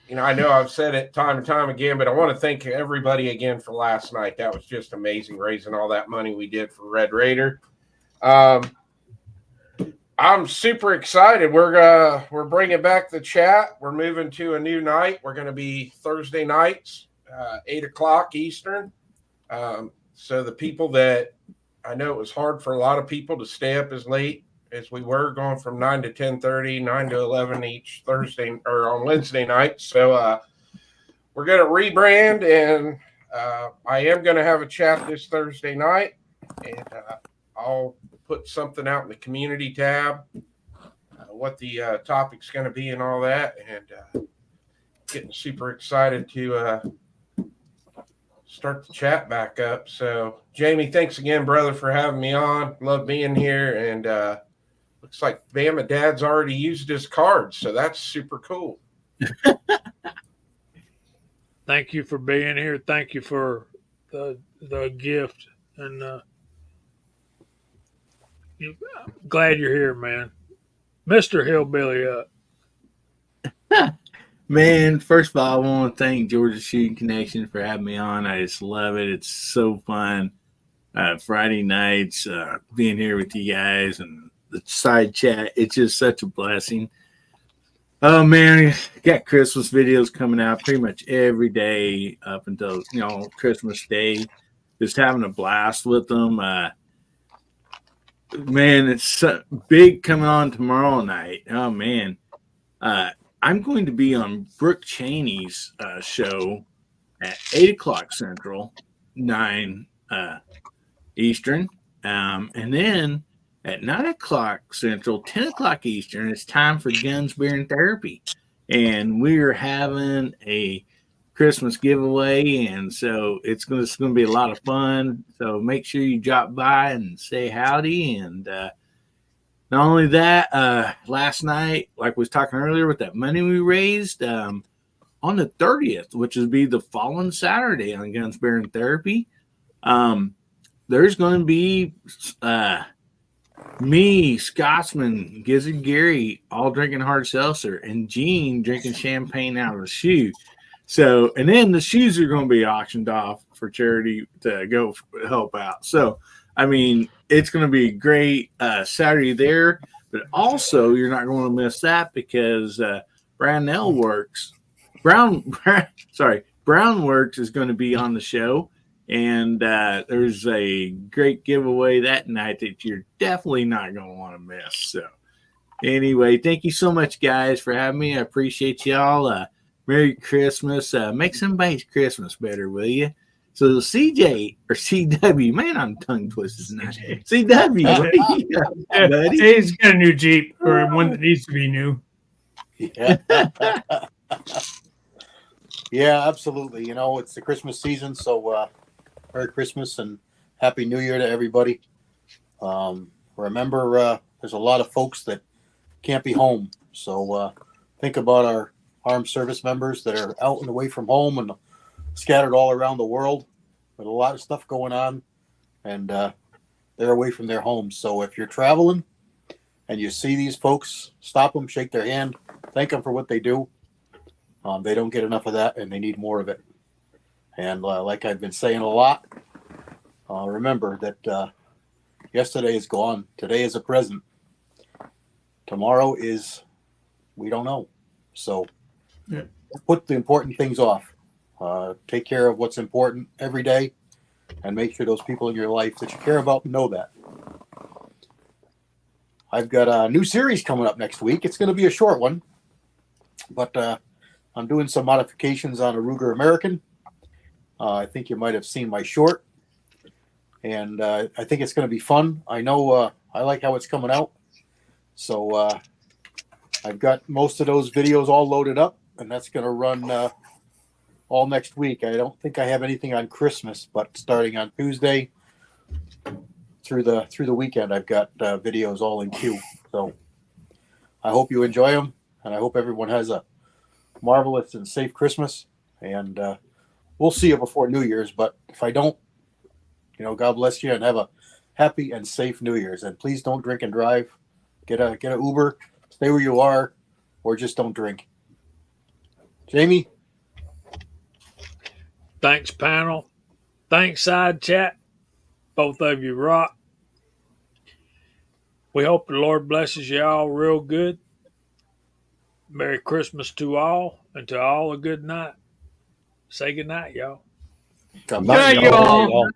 I know I've said it time and time again, but I want to thank everybody again for last night. That was just amazing, raising all that money we did for Red Raider. I'm super excited. We're bringing back the chat. We're moving to a new night. We're going to be Thursday nights, 8:00 Eastern. So the people that I know it was hard for a lot of people to stay up as late as we were, going from 9 to 10:30, 9 to 11 each Thursday or on Wednesday night. So we're going to rebrand, and I am going to have a chat this Thursday night, and I'll put something out in the community tab, what the topic's going to be and all that, and getting super excited to start the chat back up. So Jamie, thanks again, brother, for having me on. Love being here, and looks like Bama Dad's already used his card, so that's super cool. Thank you for being here. Thank you for the gift, and glad you're here, man. Mr. Hillbilly up. Man, first of all, I want to thank Georgia Shooting Connection for having me on. I just love it. It's so fun. Friday nights, being here with you guys and the side chat. It's just such a blessing. Oh, man, got Christmas videos coming out pretty much every day up until, Christmas Day. Just having a blast with them. Man, it's so big coming on tomorrow night. Oh, man. I'm going to be on Brooke Cheney's show at 8:00 Central, 9 Eastern. And then at 9:00 Central, 10:00 Eastern, it's time for Guns, Beer, and Therapy. And we're having a Christmas giveaway, and so it's going to be a lot of fun. So make sure you drop by and say howdy. And not only that, last night, like we was talking earlier, with that money we raised, on the 30th, which would be the following Saturday on Guns, Beer, and Therapy, there's going to be me, Scotsman, Gizzard Gary, all drinking hard seltzer, and Gene drinking champagne out of a shoe. So, and then the shoes are going to be auctioned off for charity to go help out. So, I mean, it's going to be a great Saturday there, but also you're not going to miss that because Brownell Brownworks is going to be on the show. And there's a great giveaway that night that you're definitely not going to want to miss. So anyway, thank you so much, guys, for having me. I appreciate y'all. Merry Christmas. Make somebody's Christmas better, will you? So CJ or CW, man, I'm tongue twisted tonight. CW, what do you got, buddy? He's got a new Jeep, or one that needs to be new. Yeah. Yeah, absolutely. You know, it's the Christmas season, so Merry Christmas and Happy New Year to everybody. Remember, there's a lot of folks that can't be home, so think about our armed service members that are out and away from home and scattered all around the world with a lot of stuff going on, and they're away from their homes. So if you're traveling and you see these folks, stop them, shake their hand, thank them for what they do. They don't get enough of that, and they need more of it. And like I've been saying a lot, remember that yesterday is gone. Today is a present. Tomorrow is, we don't know. So put the important things off. Take care of what's important every day, and make sure those people in your life that you care about know that. I've got a new series coming up next week. It's going to be a short one, but I'm doing some modifications on a Ruger American. I think you might have seen my short, and I think it's going to be fun. I know I like how it's coming out. So I've got most of those videos all loaded up, and that's going to run all next week. I don't think I have anything on Christmas, but starting on Tuesday through the weekend, I've got videos all in queue. So I hope you enjoy them, and I hope everyone has a marvelous and safe Christmas. And we'll see you before New Year's, but if I don't, God bless you and have a happy and safe New Year's. And please don't drink and drive. Get a Uber, stay where you are, or just don't drink. Jamie? Thanks, panel. Thanks, side chat. Both of you rock. We hope the Lord blesses you all real good. Merry Christmas to all, and to all a good night. Say good night, y'all. God Good bless night, you. y'all.